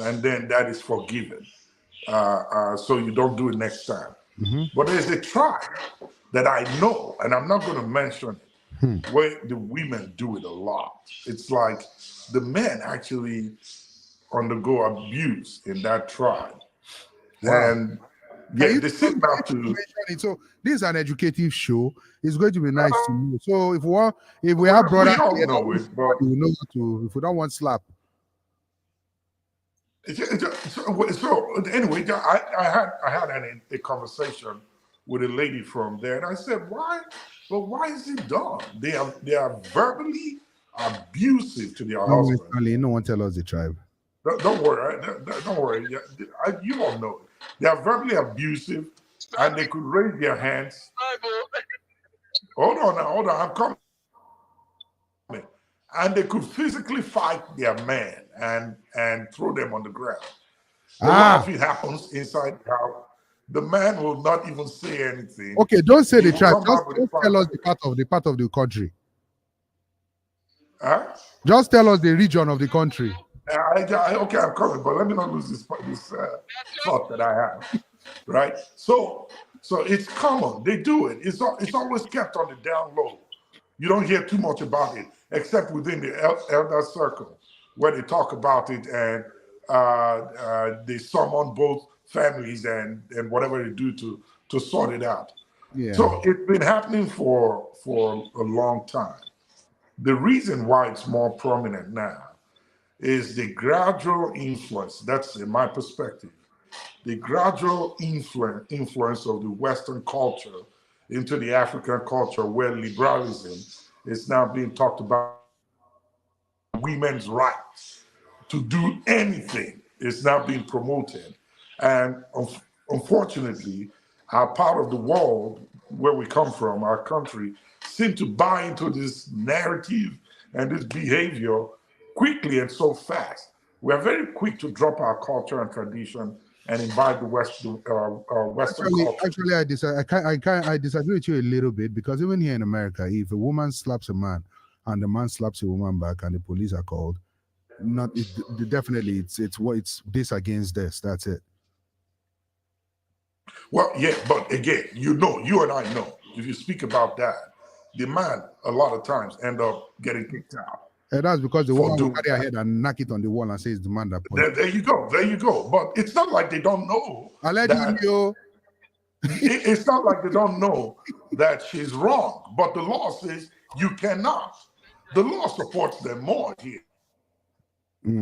and then that is forgiven. So you don't do it next time. But there's a tribe that I know, and I'm not going to mention it, where the women do it a lot. It's like the men actually undergo abuse in that tribe. Wow. And yeah, they seem not to. mention it. So this is an educative show. It's going to be nice to know. So if we have We brothers all here, know it, but we know what to. If we don't want slap, so anyway, I had a conversation with a lady from there, and I said, why? But why is it done? They are verbally abusive to their husband. Stanley, no one tell us the tribe. Don't worry, don't worry. You all know it. They are verbally abusive, and they could raise their hands. Hold on, I'm coming. And they could physically fight their man and throw them on the ground. A lot of it happens inside the house. The man will not even say anything. Okay, don't say He the will tribe. come out with Just tell us the part of the country. Huh? Just tell us the region of the country. Okay, I'm coming, but let me not lose this thought that I have. Right? So it's common. They do it. It's always kept on the down low. You don't hear too much about it, except within the elder circle, where they talk about it and they summon both families and whatever they do to sort it out. Yeah. So it's been happening for a long time. The reason why it's more prominent now is the gradual influence, that's in my perspective, the gradual influence of the Western culture into the African culture, where liberalism is now being talked about. Women's rights to do anything is now being promoted. And unfortunately, our part of the world, where we come from, our country, seem to buy into this narrative and this behavior quickly and so fast. We're very quick to drop our culture and tradition and invite the Western culture. Actually, I disagree with you a little bit, because even here in America, if a woman slaps a man and the man slaps a woman back and the police are called, definitely it's this against this. That's it. Well, yeah, but again, you and I know, if you speak about that, the man a lot of times end up getting kicked out. And that's because the woman will carry her head and knock it on the wall and say it's the man that punched. There you go. But it's not like they don't know. It's not like they don't know that she's wrong. But the law says you cannot. The law supports them more here.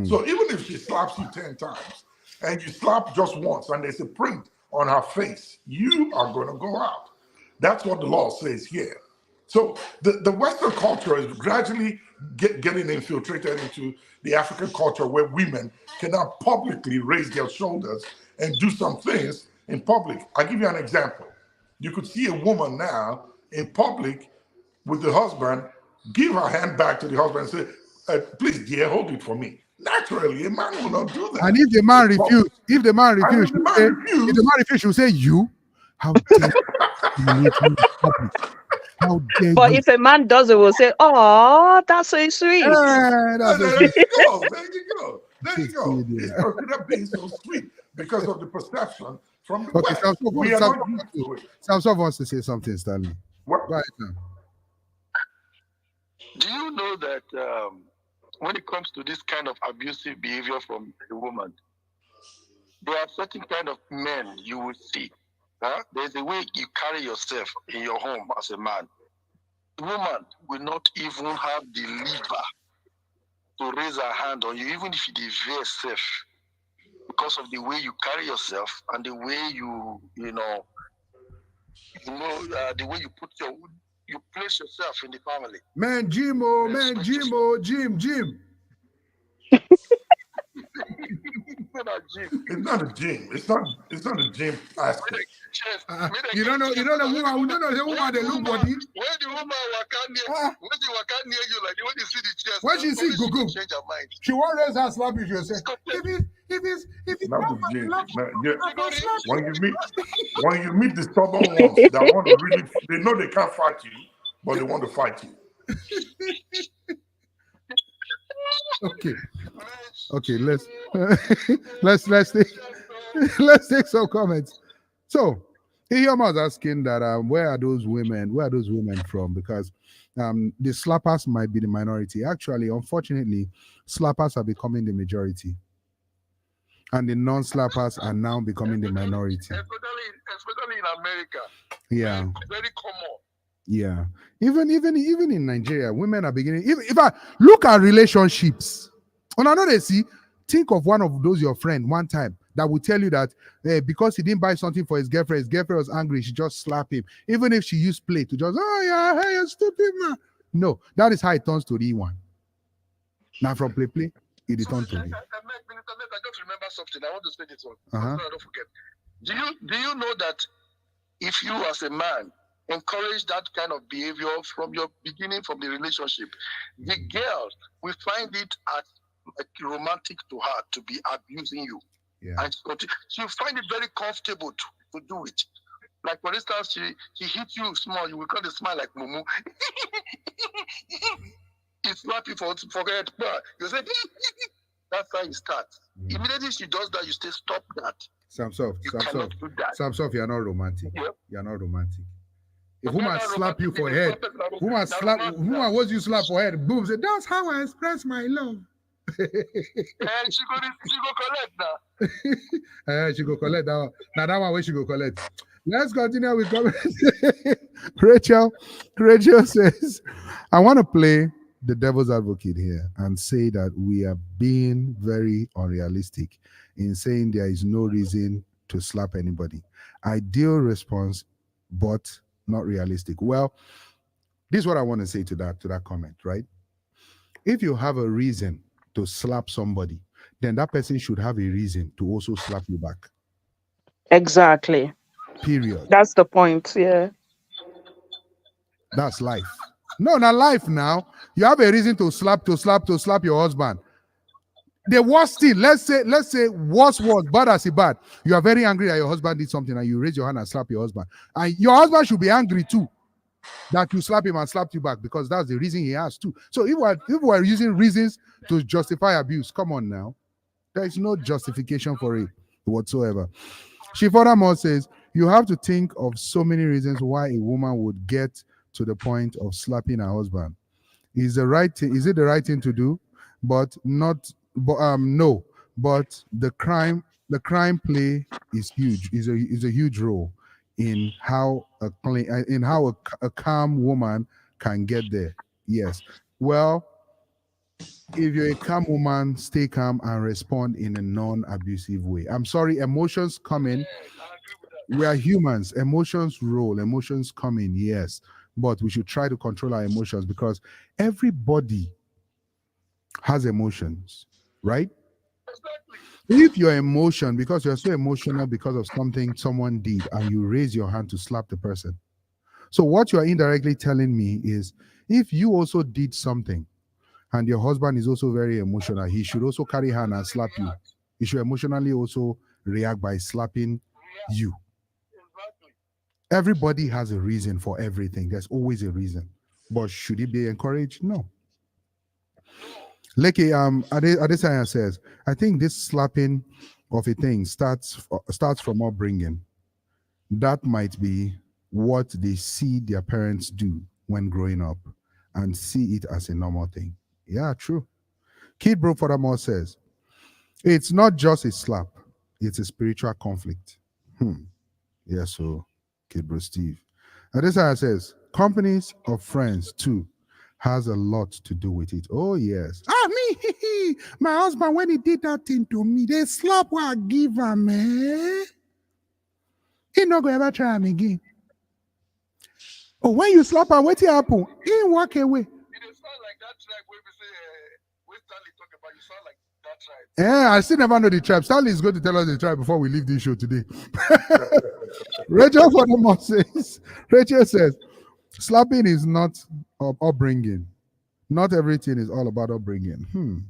So even if she slaps you 10 times and you slap just once and there's a print on her face, you are going to go out. That's what the law says here. So the Western culture is gradually getting infiltrated into the African culture, where women cannot publicly raise their shoulders and do some things in public. I'll give you an example. You could see a woman now in public with the husband, give her hand back to the husband and say, please, dear, hold it for me. Naturally, a man will not do that. And if the man refused, she'll say, you? How dare you? How dare But you? if a man does it, we'll say, oh, that's so sweet. There you go. It's considered being so sweet because of the perception from the West. We are not used to it. Samson wants to say something, Stanley. What? Right now. Do you know that when it comes to this kind of abusive behavior from a woman, there are certain kind of men you will see. There's a way you carry yourself in your home as a man. The woman will not even have the liver to raise her hand on you, even if it is very safe, because of the way you carry yourself and the way the way you place yourself in the family. Jim. It's not a gym. It's not a gym aspect. You don't know the woman they look body. Where the woman when she walk near you, like when you see the chest, when she see Gugu, change her mind. She won't raise her slap you. She'll say, if it's Not the game. When you meet the stubborn ones that want to really, they know they can't fight you, but they want to fight you. Okay, let's take some comments. So Iyoma was asking that where are those women from? Because the slappers might be the minority. Actually, unfortunately, slappers are becoming the majority, and the non-slappers are now becoming the minority. Especially in America. Yeah, very common. Yeah, even in Nigeria, women are beginning. If I look at relationships, on another think of one of those your friend one time that will tell you that because he didn't buy something for his girlfriend was angry. She just slapped him, even if she used play to just hey, you stupid man. No, that is how it turns to the one. Now from play, it turns to the. I just remember something. I want to say this one. So I don't forget. Do you know that if you as a man encourage that kind of behavior from your beginning, from the relationship, the girl will find it as like romantic to her to be abusing you. Yeah. And she'll find it very comfortable to do it. Like for instance, she hits you small, you will kind of smile like Mumu. He slap you for forget, but you say that's how it starts. Immediately she does that, you say stop that. Samsof, you're not romantic. Yeah. You're not romantic. If woman slap you for head, woman was you slap for head, boom, say that's how I express my love. And she go collect now. She go collect that one. Now that one where she go collect. Let's continue with comments. Rachel says, I want to play the devil's advocate here and say that we are being very unrealistic in saying there is no reason to slap anybody. Ideal response, but not realistic. Well, this is what I want to say to that comment, right? If you have a reason to slap somebody, then that person should have a reason to also slap you back. Exactly. Period. That's the point. Yeah. That's life. No, not life now. You have a reason to slap your husband. The worst thing, let's say worst, bad as it bad. You are very angry that your husband did something and you raise your hand and slap your husband. And your husband should be angry too that you slap him and slapped you back, because that's the reason he has to. So if we're using reasons to justify abuse, come on now. There is no justification for it whatsoever. She furthermore says, you have to think of so many reasons why a woman would get to the point of slapping her husband. Is it the right thing to do? But no. But the crime play is huge. Is a huge role in how a calm woman can get there. Yes. Well, if you're a calm woman, stay calm and respond in a non-abusive way. I'm sorry, emotions come in. We are humans. Emotions roll. Emotions come in, yes. But we should try to control our emotions, because everybody has emotions, right? If your emotion, because you're so emotional because of something someone did, and you raise your hand to slap the person. So what you are indirectly telling me is, if you also did something and your husband is also very emotional, he should also carry hand and slap you. He should emotionally also react by slapping you. Everybody has a reason for everything. There's always a reason. But should it be encouraged? No. Leke Adesanya says, I think this slapping of a thing starts from upbringing. That might be what they see their parents do when growing up and see it as a normal thing. Yeah, true. Kid Bro furthermore says, it's not just a slap, it's a spiritual conflict. Yeah, so Kid Bro Steve. Adesanya says, companies of friends too has a lot to do with it. Oh, yes. Me, my husband, when he did that thing to me, they slap what I give him, man. He not going to ever try him again. Oh, when you slap him, what happen? He walk away. It sound like that tribe where we say, when Stanley talk about, you sound like that tribe. Yeah, I still never know the tribe. Stanley is going to tell us the tribe before we leave this show today. Rachel says, Slapping is not upbringing. Not everything is all about upbringing.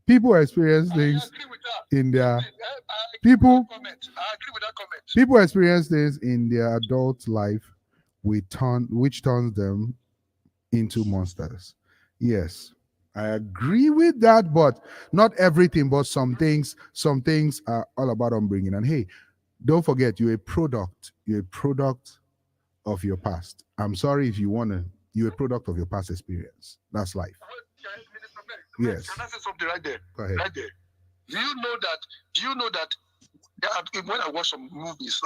People experience things agree with that. in their I agree with people that comment. I agree with that comment. people experience things in their adult life which turns them into monsters. Yes, I agree with that, but not everything. But some things are all about upbringing. And hey, don't forget, you're a product. You're a product of your past. I'm sorry if you wanna. You're a product of your past experience. That's life. Minister Max, Yes. can I say something right there? Go ahead. Right there. Do you know that? When I watch some movies,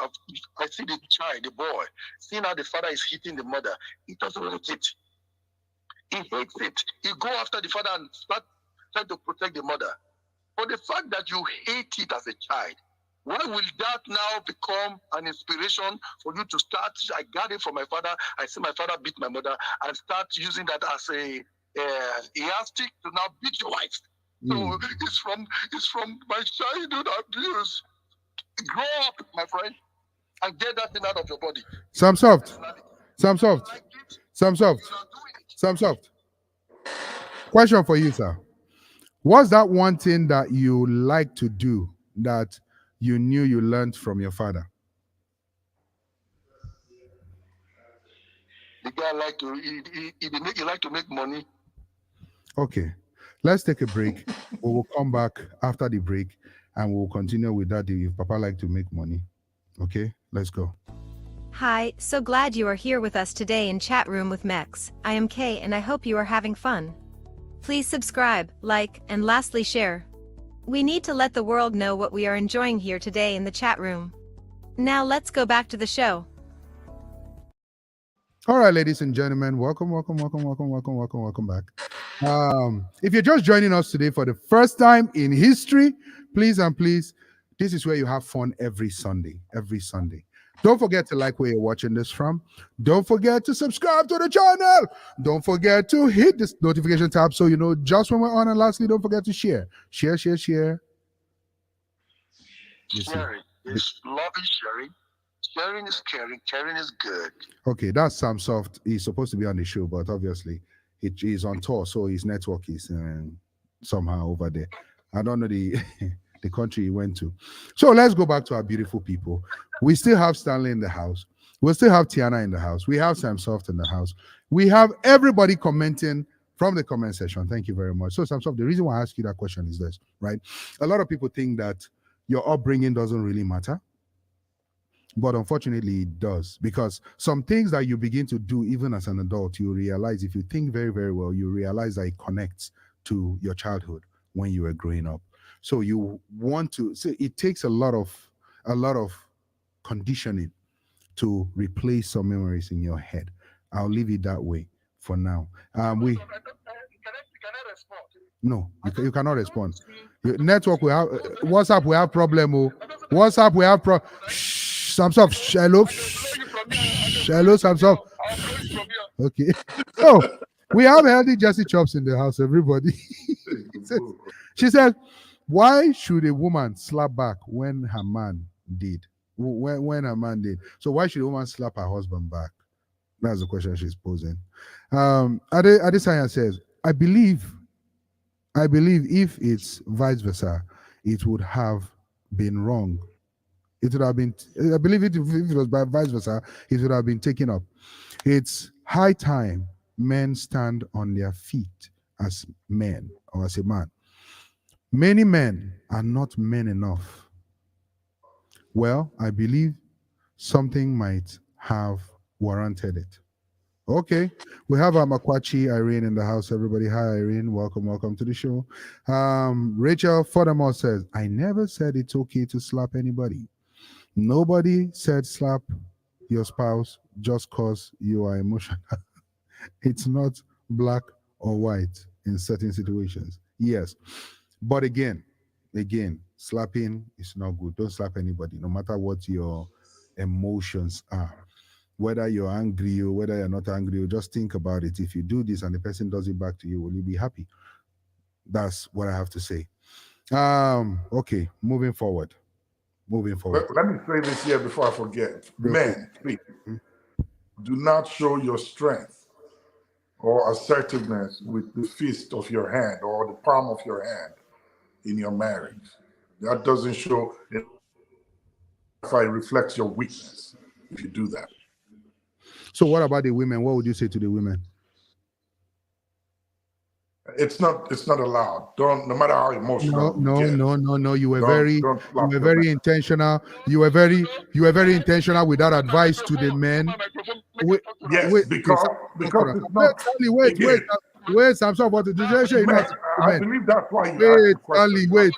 I see the child, the boy, seeing how the father is hitting the mother. He doesn't like it. He hates it. He go after the father and start trying to protect the mother. But the fact that you hate it as a child, why will that now become an inspiration for you to start? I got it from my father. I see my father beat my mother, and start using that as a yardstick to now beat your wife. So it's from my childhood abuse. Grow up, my friend, and get that thing out of your body. Some soft. Personality. Some soft. Like it, Some soft. you are doing it. Some soft. Question for you, sir. What's that one thing that you like to do that you knew you learned from your father? The guy like to he like to make money. Okay, let's take a break. We will come back after the break and we'll continue with that. If Papa like to make money, okay, let's go. Hi, so glad you are here with us today in Chat Room with Mex. I am Kay and I hope you are having fun. Please subscribe, like, and lastly share. We need to let the world know what we are enjoying here today in the chat room. Now let's go back to the show. All right, ladies and gentlemen, welcome back. If you're just joining us today for the first time in history, please, this is where you have fun every Sunday. Don't forget to like where you're watching this from. Don't forget to subscribe to the channel. Don't forget to hit this notification tab so you know just when we're on. And lastly, don't forget to share. Share. Sharing. Love is sharing. Sharing is caring. Caring is good. Okay, that's Sam Soft. He's supposed to be on the show, but obviously he's on tour, so his network is somehow over there. I don't know the the country he went to. So let's go back to our beautiful people. We still have Stanley in the house. We still have Tiana in the house. We have Sam Soft in the house. We have everybody commenting from the comment section. Thank you very much. So Sam Soft, the reason why I ask you that question is this, right? A lot of people think that your upbringing doesn't really matter. But unfortunately, it does, because some things that you begin to do even as an adult, you realize, if you think very, very well, you realize that it connects to your childhood when you were growing up. So you want to, so it takes a lot of conditioning to replace some memories in your head. I'll leave it that way for now. Can I respond? No, you cannot respond. Your network, we have WhatsApp, we have problem. WhatsApp, we have problem. Samsung, hello, hello, Samsung. Okay, so we have healthy Jesse Chops in the house. Everybody, she said, "Why should a woman slap back when her man did? When her man did? So why should a woman slap her husband back?" That's the question she's posing. Adesanya says, "I believe if it's vice versa, it would have been wrong. It would have been, I believe if it was by vice versa, it would have been taken up. It's high time men stand on their feet as men or as a man. Many men are not men enough. Well, I believe something might have warranted it." Okay, we have Makwachi Irene in the house. Everybody, hi Irene, welcome to the show. Rachel furthermore says, "I never said it's okay to slap anybody. Nobody said slap your spouse just cause you are emotional. It's not black or white in certain situations. Yes, but again, slapping is not good. Don't slap anybody, no matter what your emotions are. Whether you're angry or whether you're not angry, or just think about it. If you do this and the person does it back to you, will you be happy? That's what I have to say. Okay, moving forward. Let me say this here before I forget. Men, please. do not show your strength or assertiveness with the fist of your hand or the palm of your hand in your marriage. That doesn't show, if it reflects your weakness if you do that. So what about the women? What would you say to the women? It's not allowed. Don't, no matter how emotional No. You were don't very intentional. You were very intentional with that advice to the men. Yes, because it's not. Wait, Samson, but the situation I believe that's why you asked wait, the question. Stanley, wait.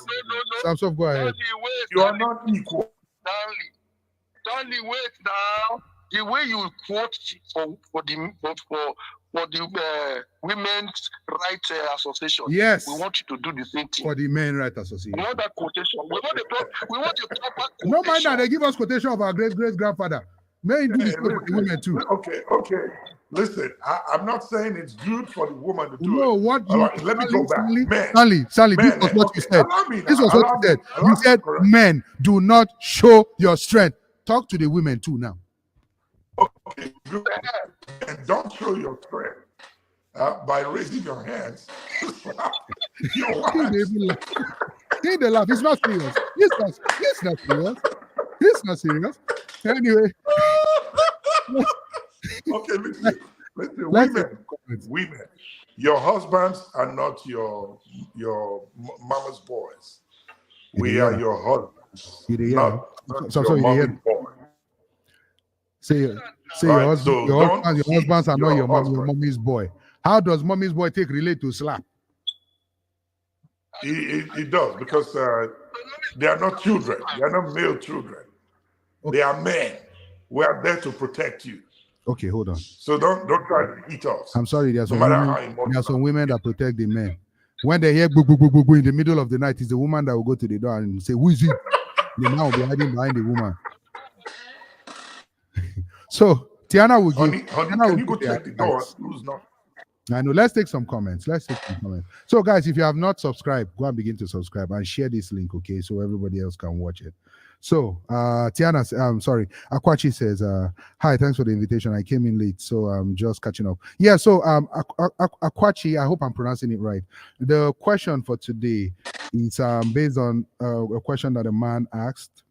Samson, go ahead. You are not equal. Stanley, wait now. The way you quote for the Women's Rights Association. Yes. We want you to do the same thing. For the Men Rights Association. We want that quotation. We want the proper quotation. No mind that they give us quotation of our great grandfather. Men do this for the women too. Okay. Listen, I'm not saying it's good for the woman to do no, it. What you, right, let me go back. Stanley, this was what you said. This was what you said. You said men do not show your strength. Talk to the women too now. Okay, good. And don't show your strength by raising your hands. Your wife. They laugh. It's not serious. It's not serious. It's not serious. Anyway. Okay, listen. Women. Your husbands are not your mama's boys. We are your husbands. Not your mommy's boys. Say right, your husbands are not your mommy's boy. How does mommy's boy relate to slap? It does, because they are not children. They are not male children. Okay. They are men. We are there to protect you. Okay, hold on. So don't try to eat us. I'm sorry, there are some women that protect the men. When they hear boo, boo, boo, boo, boo in the middle of the night, it's the woman that will go to the door and say, "Who is it?" The man will be hiding behind the woman. So Tiana will give. Honey, can you go check the door? Who's not? I know. Let's take some comments. So, guys, if you have not subscribed, go and begin to subscribe and share this link, okay, so everybody else can watch it. So, Tiana, Akwachi says, "Hi, thanks for the invitation. I came in late, so I'm just catching up." Yeah. So, Akwachi, I hope I'm pronouncing it right. The question for today is based on a question that a man asked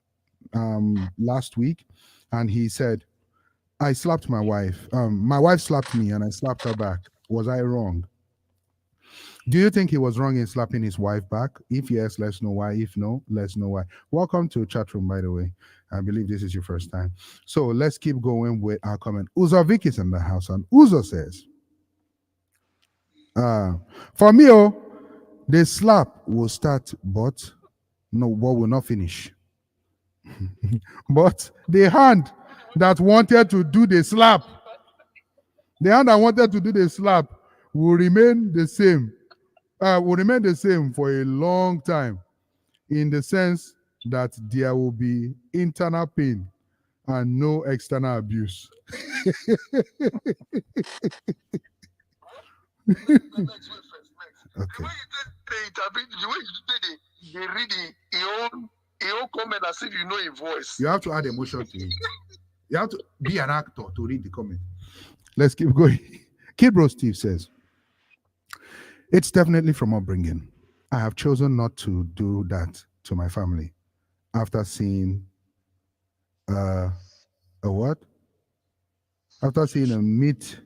last week, and he said, "I slapped my wife. My wife slapped me and I slapped her back. Was I wrong? Do you think he was wrong in slapping his wife back? If yes, let's know why. If no, let's know why." Welcome to chat room, by the way. I believe this is your first time. So let's keep going with our comment. Uzovic is in the house, and Uzo says, "For me, the slap will start, but will not finish. But the hand that wanted to do the slap, will remain the same. Will remain the same for a long time, in the sense that there will be internal pain and no external abuse." Okay. The way they read your own comment as if you know a voice. You have to add emotion to it. You have to be an actor to read the comment. Let's keep going. Kid Bro Steve says, "It's definitely from upbringing. I have chosen not to do that to my family after seeing a what? After seeing a meat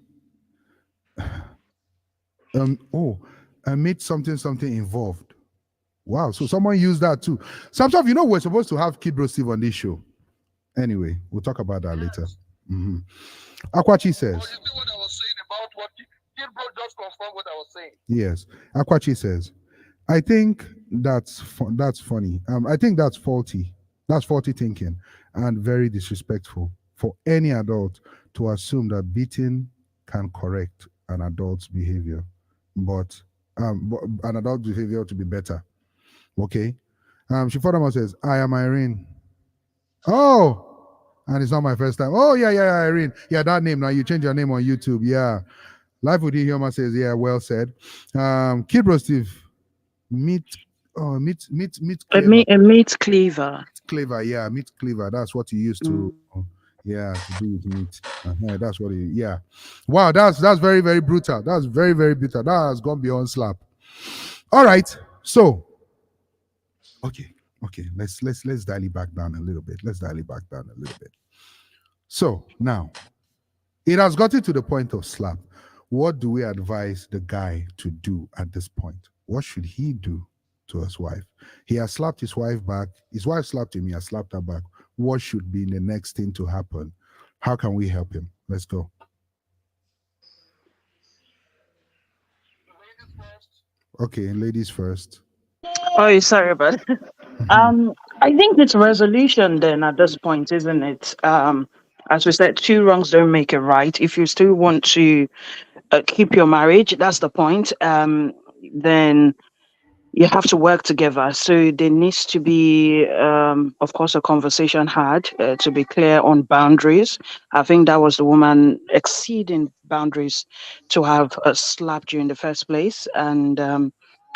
something involved." Wow, so someone used that too. Sometimes, we're supposed to have Kid Bro Steve on this show. Anyway, we'll talk about that later. Mm-hmm. Akwachi says, you see what I was saying about what Kid Bro just confirmed what I was saying. Yes. Akwachi says, "I think that's funny. I think that's faulty. That's faulty thinking and very disrespectful for any adult to assume that beating can correct an adult's behavior, but an adult behavior to be better." Okay. She furthermore says, "I am Irene." Oh, and it's not my first time. Oh, yeah, Irene. Yeah, that name. Now you change your name on YouTube. Yeah. Life with Humor says, "Yeah, well said." Kid Bro Steve, meat cleaver. Meat cleaver. Cleaver, yeah, meat cleaver. That's what you used to. Yeah, to do with meat. That's what it. Yeah. Wow, that's very very brutal. That's very very brutal. That has gone beyond slap. All right. So okay, okay. Let's dial it back down a little bit. Let's dial it back down a little bit. So now it has gotten to the point of slap. What do we advise the guy to do at this point? What should he do to his wife? He has slapped his wife back. His wife slapped him. He has slapped her back. What should be the next thing to happen? How can we help him? Let's go. Okay, ladies first. Oh, sorry about it. I think it's resolution then at this point, isn't it? As we said, two wrongs don't make a right. If you still want to keep your marriage, that's the point. Then you have to work together. So there needs to be, of course, a conversation had to be clear on boundaries. I think that was the woman exceeding boundaries to have slapped you in the first place, and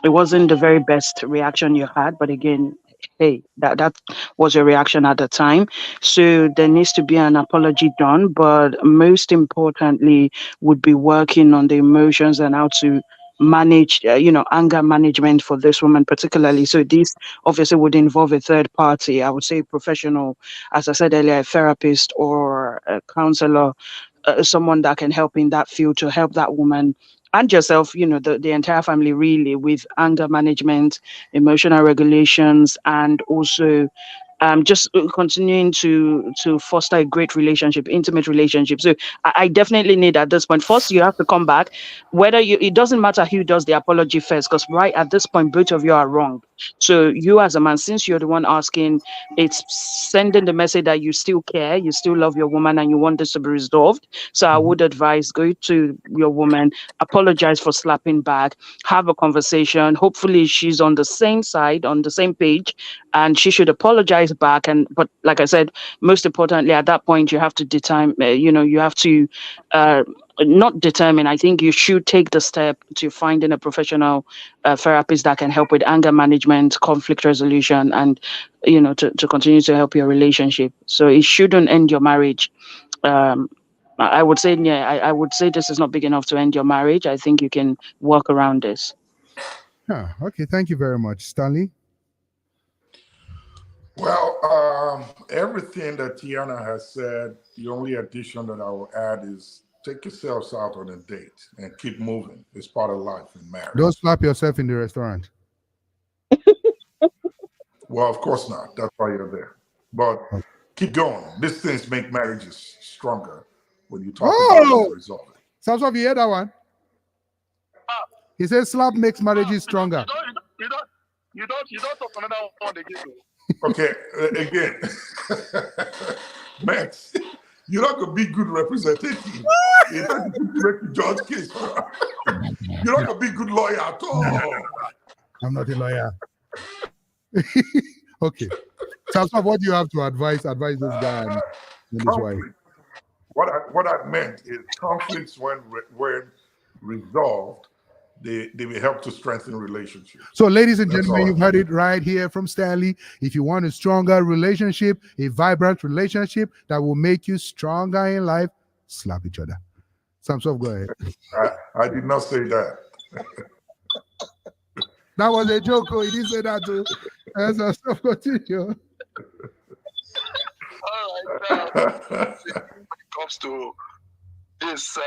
it wasn't the very best reaction you had. But again, hey, that was your reaction at the time. So there needs to be an apology done, but most importantly, would be working on the emotions and how to manage anger management for this woman particularly. So this obviously would involve a third party, I would say professional, as I said earlier, a therapist or a counselor, someone that can help in that field to help that woman and yourself, the entire family really, with anger management, emotional regulations, and also just continuing to foster a great relationship, intimate relationship. So I definitely need at this point. First, you have to come back. Whether it doesn't matter who does the apology first, because right at this point, both of you are wrong. So you as a man, since you're the one asking, it's sending the message that you still care, you still love your woman, and you want this to be resolved. So I Mhm. would advise go to your woman, apologize for slapping back, have a conversation. Hopefully, she's on the same side, on the same page, and she should apologize back. And but like I said, most importantly, at that point, you have to determine. You have to. Uh, Not determine. I think you should take the step to finding a professional therapist that can help with anger management, conflict resolution, and to continue to help your relationship. So it shouldn't end your marriage. Um, I would say, yeah, I would say this is not big enough to end your marriage. I think you can work around this. Huh, okay, thank you very much, Stanley. Well, everything that Tiana has said, the only addition that I will add is take yourselves out on a date and keep moving. It's part of life in Don't marriage. slap yourself in the restaurant. Well, of course not. That's why you're there. But Oh, keep going. These things make marriages stronger when you talk about it and oh! resolve it. Sounds like you heard that one. Ah, He says slap makes marriages you don't, stronger. you don't, you don't, you don't, you don't talk another one again. Okay, again, Max, you're not gonna be good representative. You're not gonna make the judge case. You're not gonna be good lawyer at all. I'm not a lawyer. Okay. Sounds like what do you have to advise this guy and his wife. Conflict. What I meant is conflicts when resolved, they will help to strengthen relationships. So, ladies and That's gentlemen, all I you've meant. heard it right here from Stanley. If you want a stronger relationship, a vibrant relationship that will make you stronger in life, slap each other. Samsov, go ahead. I did not say that. That was a joke. Oh, he didn't say that too. Samsov, continue. All right. Now, when it comes to this,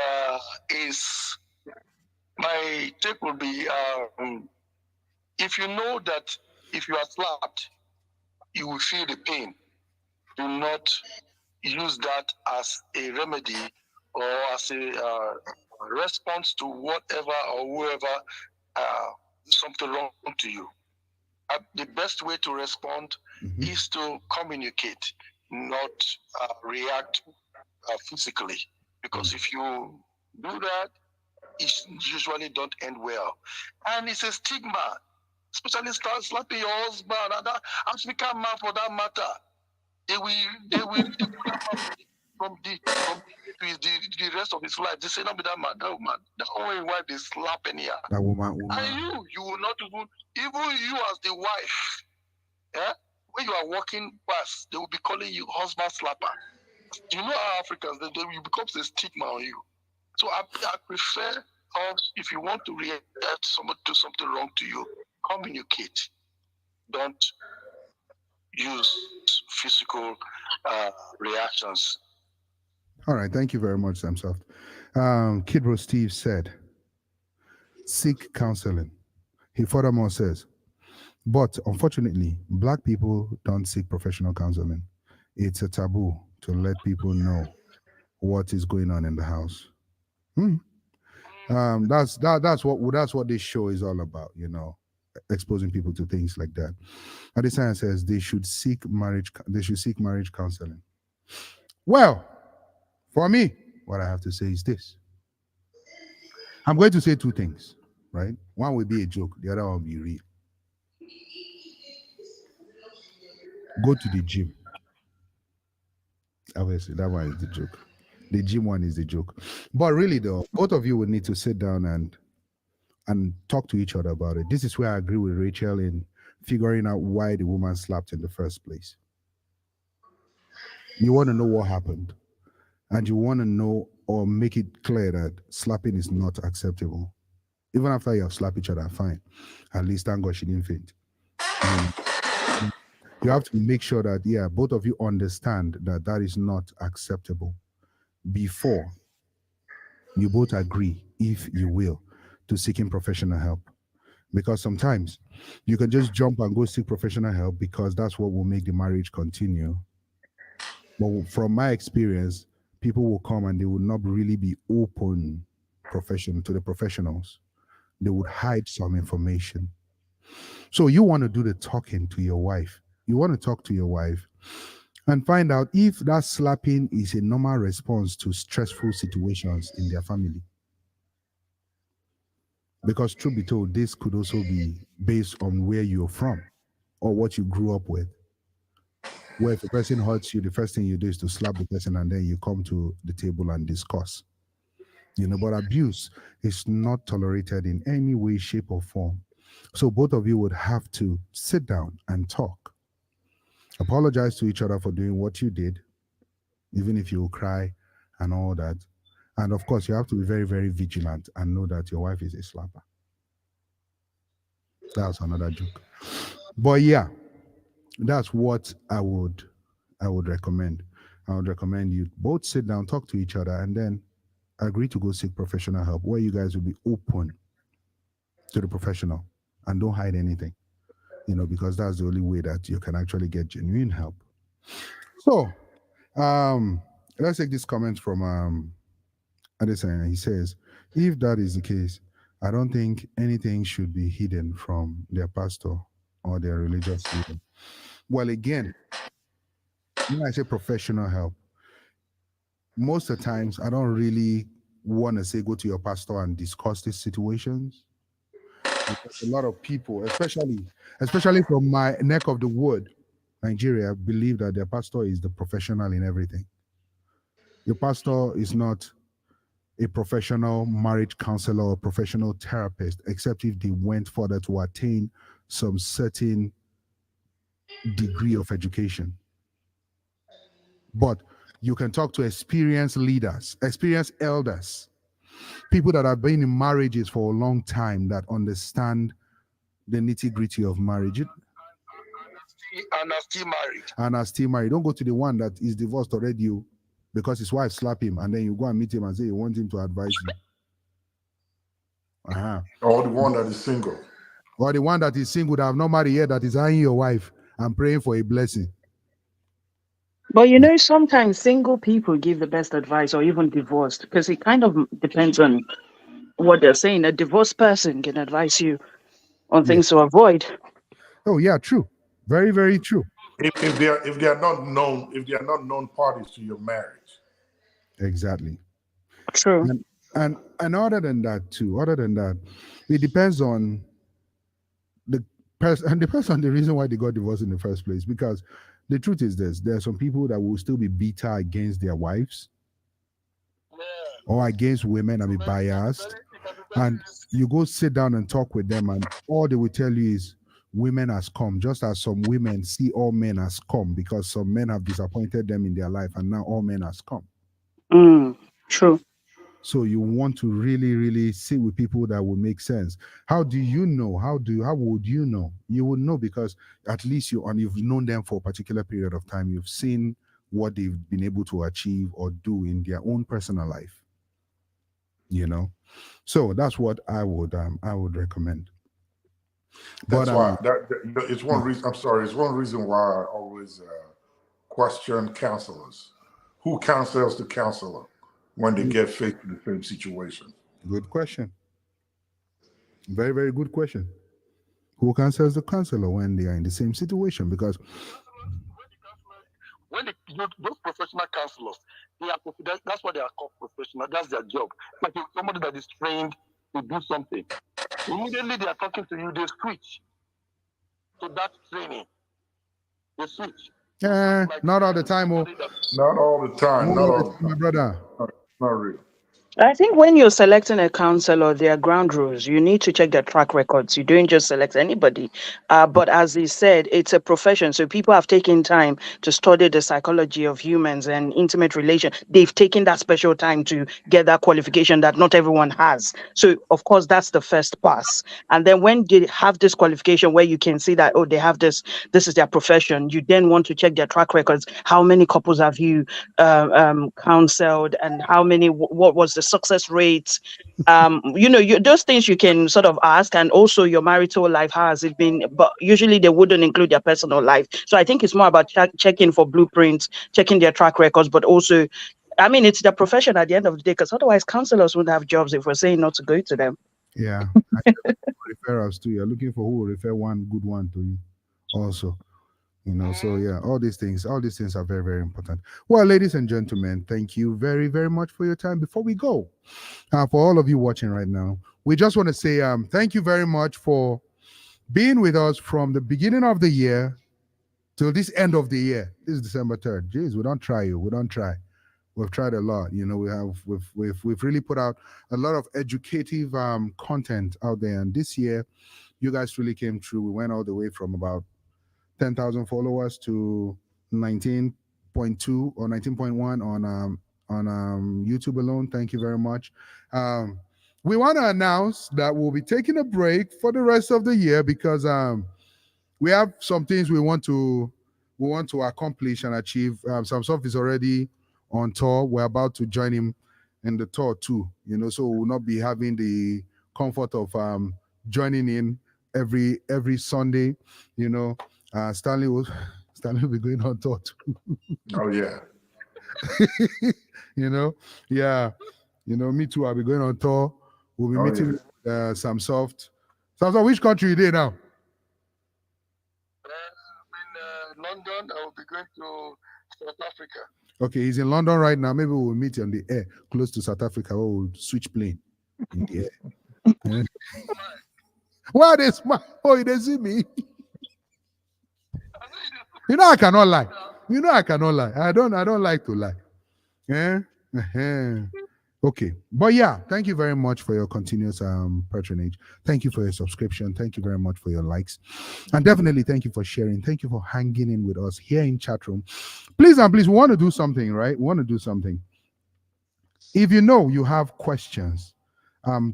is my take will be if you know that if you are slapped, you will feel the pain. Do not use that as a remedy or as a response to whatever or whoever did something wrong to you. The best way to respond is to communicate, not react physically. Because if you do that, it usually don't end well. And it's a stigma, especially start slapping your husband and that African man for that matter. They will put that man from the rest of his life. They say, no, be that man, that only wife they slap anyhow. That woman. And you will not even you as the wife, yeah, when you are walking past, they will be calling you husband slapper. You know how Africans, it becomes a stigma on you. So I prefer, if you want to react, someone do something wrong to you, communicate. Don't use physical reactions. All right, thank you very much, Samsoft. Kidbro Steve said, seek counseling. He furthermore says, but unfortunately, black people don't seek professional counseling. It's a taboo to let people know what is going on in the house. That's what this show is all about, exposing people to things like that. Adesanya says they should seek marriage counseling. Well, for me, what I have to say is this. I'm going to say two things, right? One will be a joke, the other one will be real. Go to the gym. Obviously, that one is the joke. The gym one is the joke. But really, though, both of you would need to sit down and talk to each other about it. This is where I agree with Rachel in figuring out why the woman slapped in the first place. You want to know what happened, and you want to know or make it clear that slapping is not acceptable. Even after you have slapped each other, fine. At least thank God she didn't faint. You have to make sure that, yeah, both of you understand that that is not acceptable before you both agree, if you will, to seeking professional help. Because sometimes you can just jump and go seek professional help because that's what will make the marriage continue. But from my experience, people will come and they will not really be open to the professionals. They would hide some information. So you want to do the talking to your wife. You want to talk to your wife and find out if that slapping is a normal response to stressful situations in their family. Because truth be told, this could also be based on where you're from or what you grew up with. Where if a person hurts you, the first thing you do is to slap the person and then you come to the table and discuss. But abuse is not tolerated in any way, shape, or form. So both of you would have to sit down and talk. Apologize to each other for doing what you did, even if you will cry and all that. And of course, you have to be very, very vigilant and know that your wife is a slapper. That's another joke. But yeah, that's what I would recommend. I would recommend you both sit down, talk to each other, and then agree to go seek professional help where you guys will be open to the professional and don't hide anything, because that's the only way that you can actually get genuine help. So, let's take this comment from Adesanya. He says, if that is the case, I don't think anything should be hidden from their pastor or their religious leader. Well, again, when I say professional help, most of the times I don't really want to say go to your pastor and discuss these situations. Because a lot of people, especially from my neck of the wood, Nigeria, believe that their pastor is the professional in everything. Your pastor is not a professional marriage counselor or professional therapist, except if they went further to attain some certain degree of education. But you can talk to experienced leaders, experienced elders, people that have been in marriages for a long time that understand the nitty-gritty of marriage. And are still married. And are still married. Don't go to the one that is divorced already because his wife slapped him, and then you go and meet him and say you want him to advise you. Or the one that is single. Or the one that is single that have not married yet, that is eyeing your wife and praying for a blessing. But sometimes single people give the best advice, or even divorced, because it kind of depends on what they're saying. A divorced person can advise you on things to avoid. Oh yeah, true. Very, very true. If they are not known parties to your marriage. Exactly. True. And other than that, it depends on the person, and depends on the reason why they got divorced in the first place. Because the truth is this: there are some people that will still be bitter against their wives or against women and be biased. And you go sit down and talk with them, and all they will tell you is, women as scum, just as some women see all men as scum because some men have disappointed them in their life and now all men are scum. Mm, true. So you want to really, really sit with people that will make sense. How do you know? How would you know? You would know because at least you've known them for a particular period of time. You've seen what they've been able to achieve or do in their own personal life. You know, so that's what I would recommend. But That's why it's one reason. I'm sorry. It's one reason why I always question counselors. Who counsels the counselor when they get faced with the same situation? good question. Very, very good question. Who cancels the counselor when they are in the same situation? Because Those professional counselors, that's what they are called, professional. That's their job. Like if somebody that is trained to do something, immediately they are talking to you, they switch to that training. They switch. not all the time, oh. Not all the time. Not Not all the all the time, my time. brother. Not real. I think when you're selecting a counselor, there are ground rules. You need to check their track records. You don't just select anybody. But as he said, it's a profession. So people have taken time to study the psychology of humans and intimate relation. They've taken that special time to get that qualification that not everyone has. So of course, that's the first pass. And then when they have this qualification where you can see that, oh, they have this is their profession, you then want to check their track records. How many couples have you counseled, and how many, what was the success rate? Those things you can sort of ask, and also your marital life, how has it been? But usually they wouldn't include their personal life. So I think it's more about checking for blueprints, checking their track records, but also, I mean, it's their profession at the end of the day, because otherwise counselors wouldn't have jobs if we're saying not to go to them. Yeah. Referrals too. You're looking for who will refer one good one to you also. So yeah, all these things are very, very important. Well, ladies and gentlemen, thank you very, very much for your time. Before we go, for all of you watching right now, we just want to say thank you very much for being with us from the beginning of the year till this end of the year. This is December 3rd. Jeez, we don't try you. We don't try. We've tried a lot. We've really put out a lot of educative content out there. And this year, you guys really came through. We went all the way from about 10,000 followers to 19.2 or 19.1 on YouTube alone. Thank you very much. We want to announce that we'll be taking a break for the rest of the year because we have some things we want to accomplish and achieve. Some stuff is already on tour. We're about to join him in the tour too. So we'll not be having the comfort of joining in every Sunday. Stanley will be going on tour too. Oh yeah. Yeah. Me too. I'll be going on tour. We'll be meeting with Sam Soft. Which country you in now? In London. I will be going to South Africa. Okay, he's in London right now. Maybe we'll meet on the air close to South Africa. We'll switch plane in the air. Why they smile? Oh, they see me. I cannot lie. I cannot lie. I don't like to lie. Yeah. Okay. But yeah, thank you very much for your continuous patronage. Thank you for your subscription. Thank you very much for your likes. And definitely thank you for sharing. Thank you for hanging in with us here in chat room. Please and please, we want to do something, right? We want to do something. If you have questions,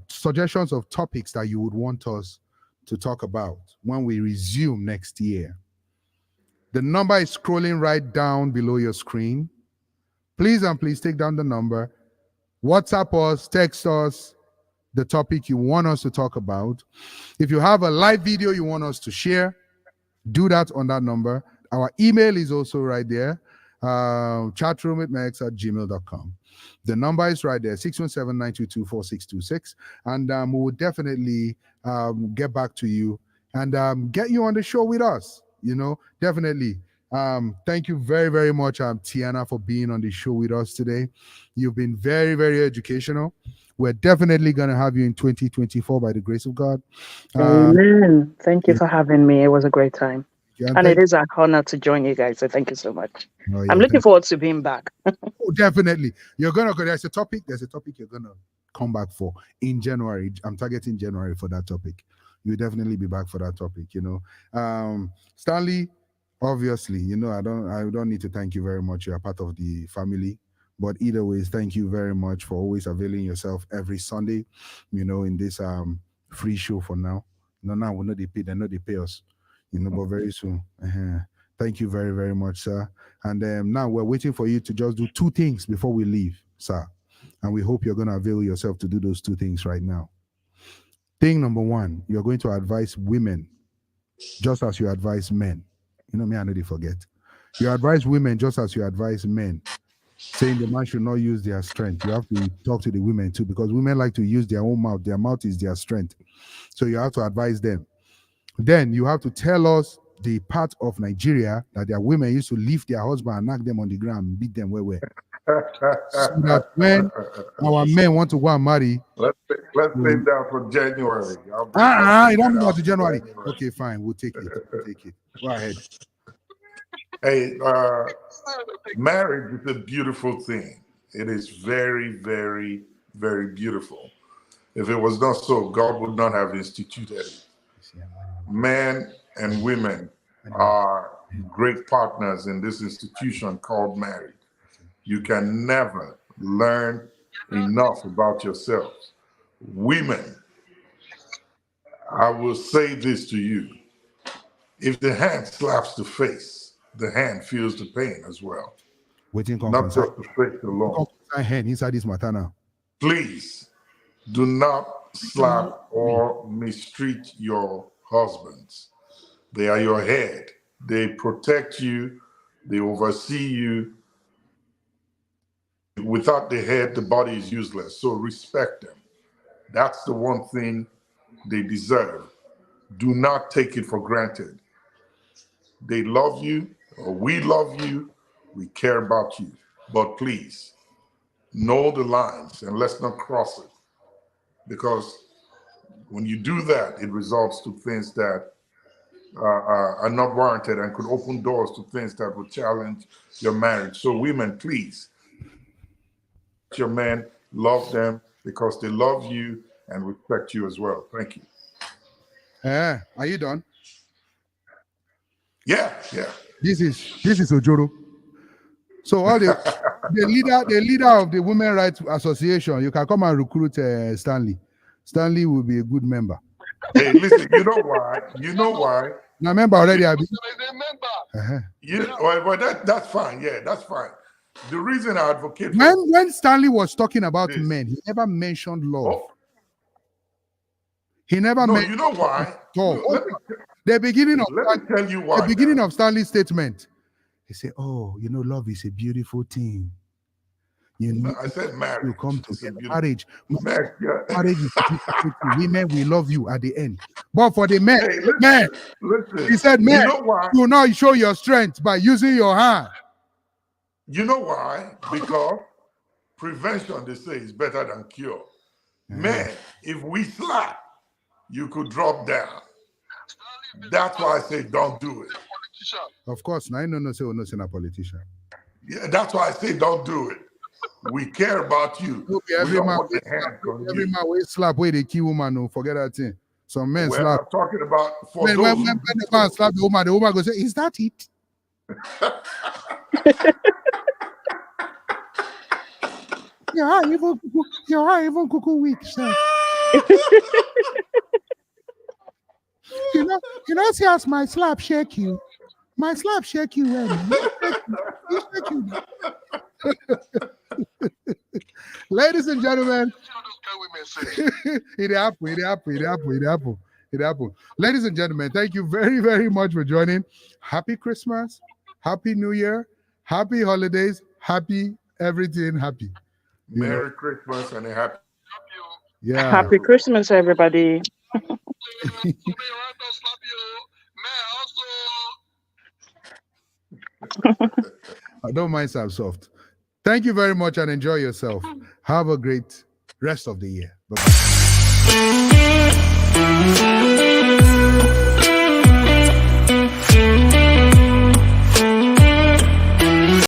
suggestions of topics that you would want us to talk about when we resume next year, the number is scrolling right down below your screen. Please and please take down the number. WhatsApp us, text us the topic you want us to talk about. If you have a live video you want us to share, do that on that number. Our email is also right there, chatroomwithmex@gmail.com. The number is right there, 617-922-4626. And we will definitely get back to you and get you on the show with us. Definitely. Thank you very, very much, Tiana, for being on the show with us today. You've been very, very educational. We're definitely going to have you in 2024 by the grace of God. Amen. Thank you for having me. It was a great time. And it is an honor to join you guys. So thank you so much. Oh, yeah, I'm looking forward to being back. Oh, definitely. There's a topic you're going to come back for in January. I'm targeting January for that topic. we'll definitely be back for that topic. Stanley, obviously, I don't need to thank you very much. You are part of the family. But either ways, thank you very much for always availing yourself every Sunday, in this free show for now. Now we know they pay, they know they pay us, but very soon. Thank you very, very much, sir. And now we're waiting for you to just do two things before we leave, sir. And we hope you're going to avail yourself to do those two things right now. Thing number one, you're going to advise women just as you advise men. Me, I know they forget. You advise women just as you advise men, saying the man should not use their strength. You have to talk to the women too, because women like to use their own mouth. Their mouth is their strength. So you have to advise them. Then you have to tell us the part of Nigeria that their women used to leave their husband and knock them on the ground and beat them where. So that when our men want to go and marry, let's save that for January. You don't know about the January. Okay, fine, we'll take it. Go ahead. Hey, marriage is a beautiful thing. It is very, very, very beautiful. If it was not so, God would not have instituted it. Men and women are great partners in this institution called marriage. You can never learn enough about yourselves. Women, I will say this to you. If the hand slaps the face, the hand feels the pain as well. Not just the face alone. Hand inside this matter now. Please do not slap or mistreat your husbands. They are your head. They protect you. They oversee you. Without the head, the body is useless. So respect them. That's the one thing they deserve. Do not take it for granted. They love you, or we love you. We care about you. But please, know the lines and let's not cross it. Because when you do that, it results to things that are not warranted and could open doors to things that would challenge your marriage. So women, please, your men, love them because they love you and respect you as well. Thank you. Are you done? Yeah. This is Ojoro. So all the leader of the Women Rights Association, you can come and recruit Stanley. Stanley will be a good member. Hey, listen, you know why? Now, member already. Well, that's fine. Yeah, that's fine. The reason I advocate when Stanley was talking about men, he never mentioned love. Oh. He never mentioned. You know why? The beginning of let me tell you why. The beginning of Stanley's statement. He said, love is a beautiful thing. I said marriage. You come to marriage. Marriage is beautiful. Women, we love you at the end. But for the men, listen, he said, men, you know why? do not show your strength by using your hand. You know why? Because prevention, they say, is better than cure. Man, if we slap, you could drop down. That's why I say don't do it. Of course, now I know say we're not a politician. Yeah, that's why I say don't do it. We care about you. Every man will slap where they kill woman. No, forget that thing. Some men slap. I'm talking about for when the man slap the woman go say, "Is that it?" You're even cuckoo weak, sir. See how my slap shake you. My slap shake you Ladies and gentlemen, it happened. Ladies and gentlemen, thank you very, very much for joining. Happy Christmas, Happy New Year, Happy Holidays, Happy everything, happy. Merry Christmas and a happy. Yeah. Happy Christmas, everybody. I don't mind some soft. Thank you very much and enjoy yourself. Have a great rest of the year. Bye-bye.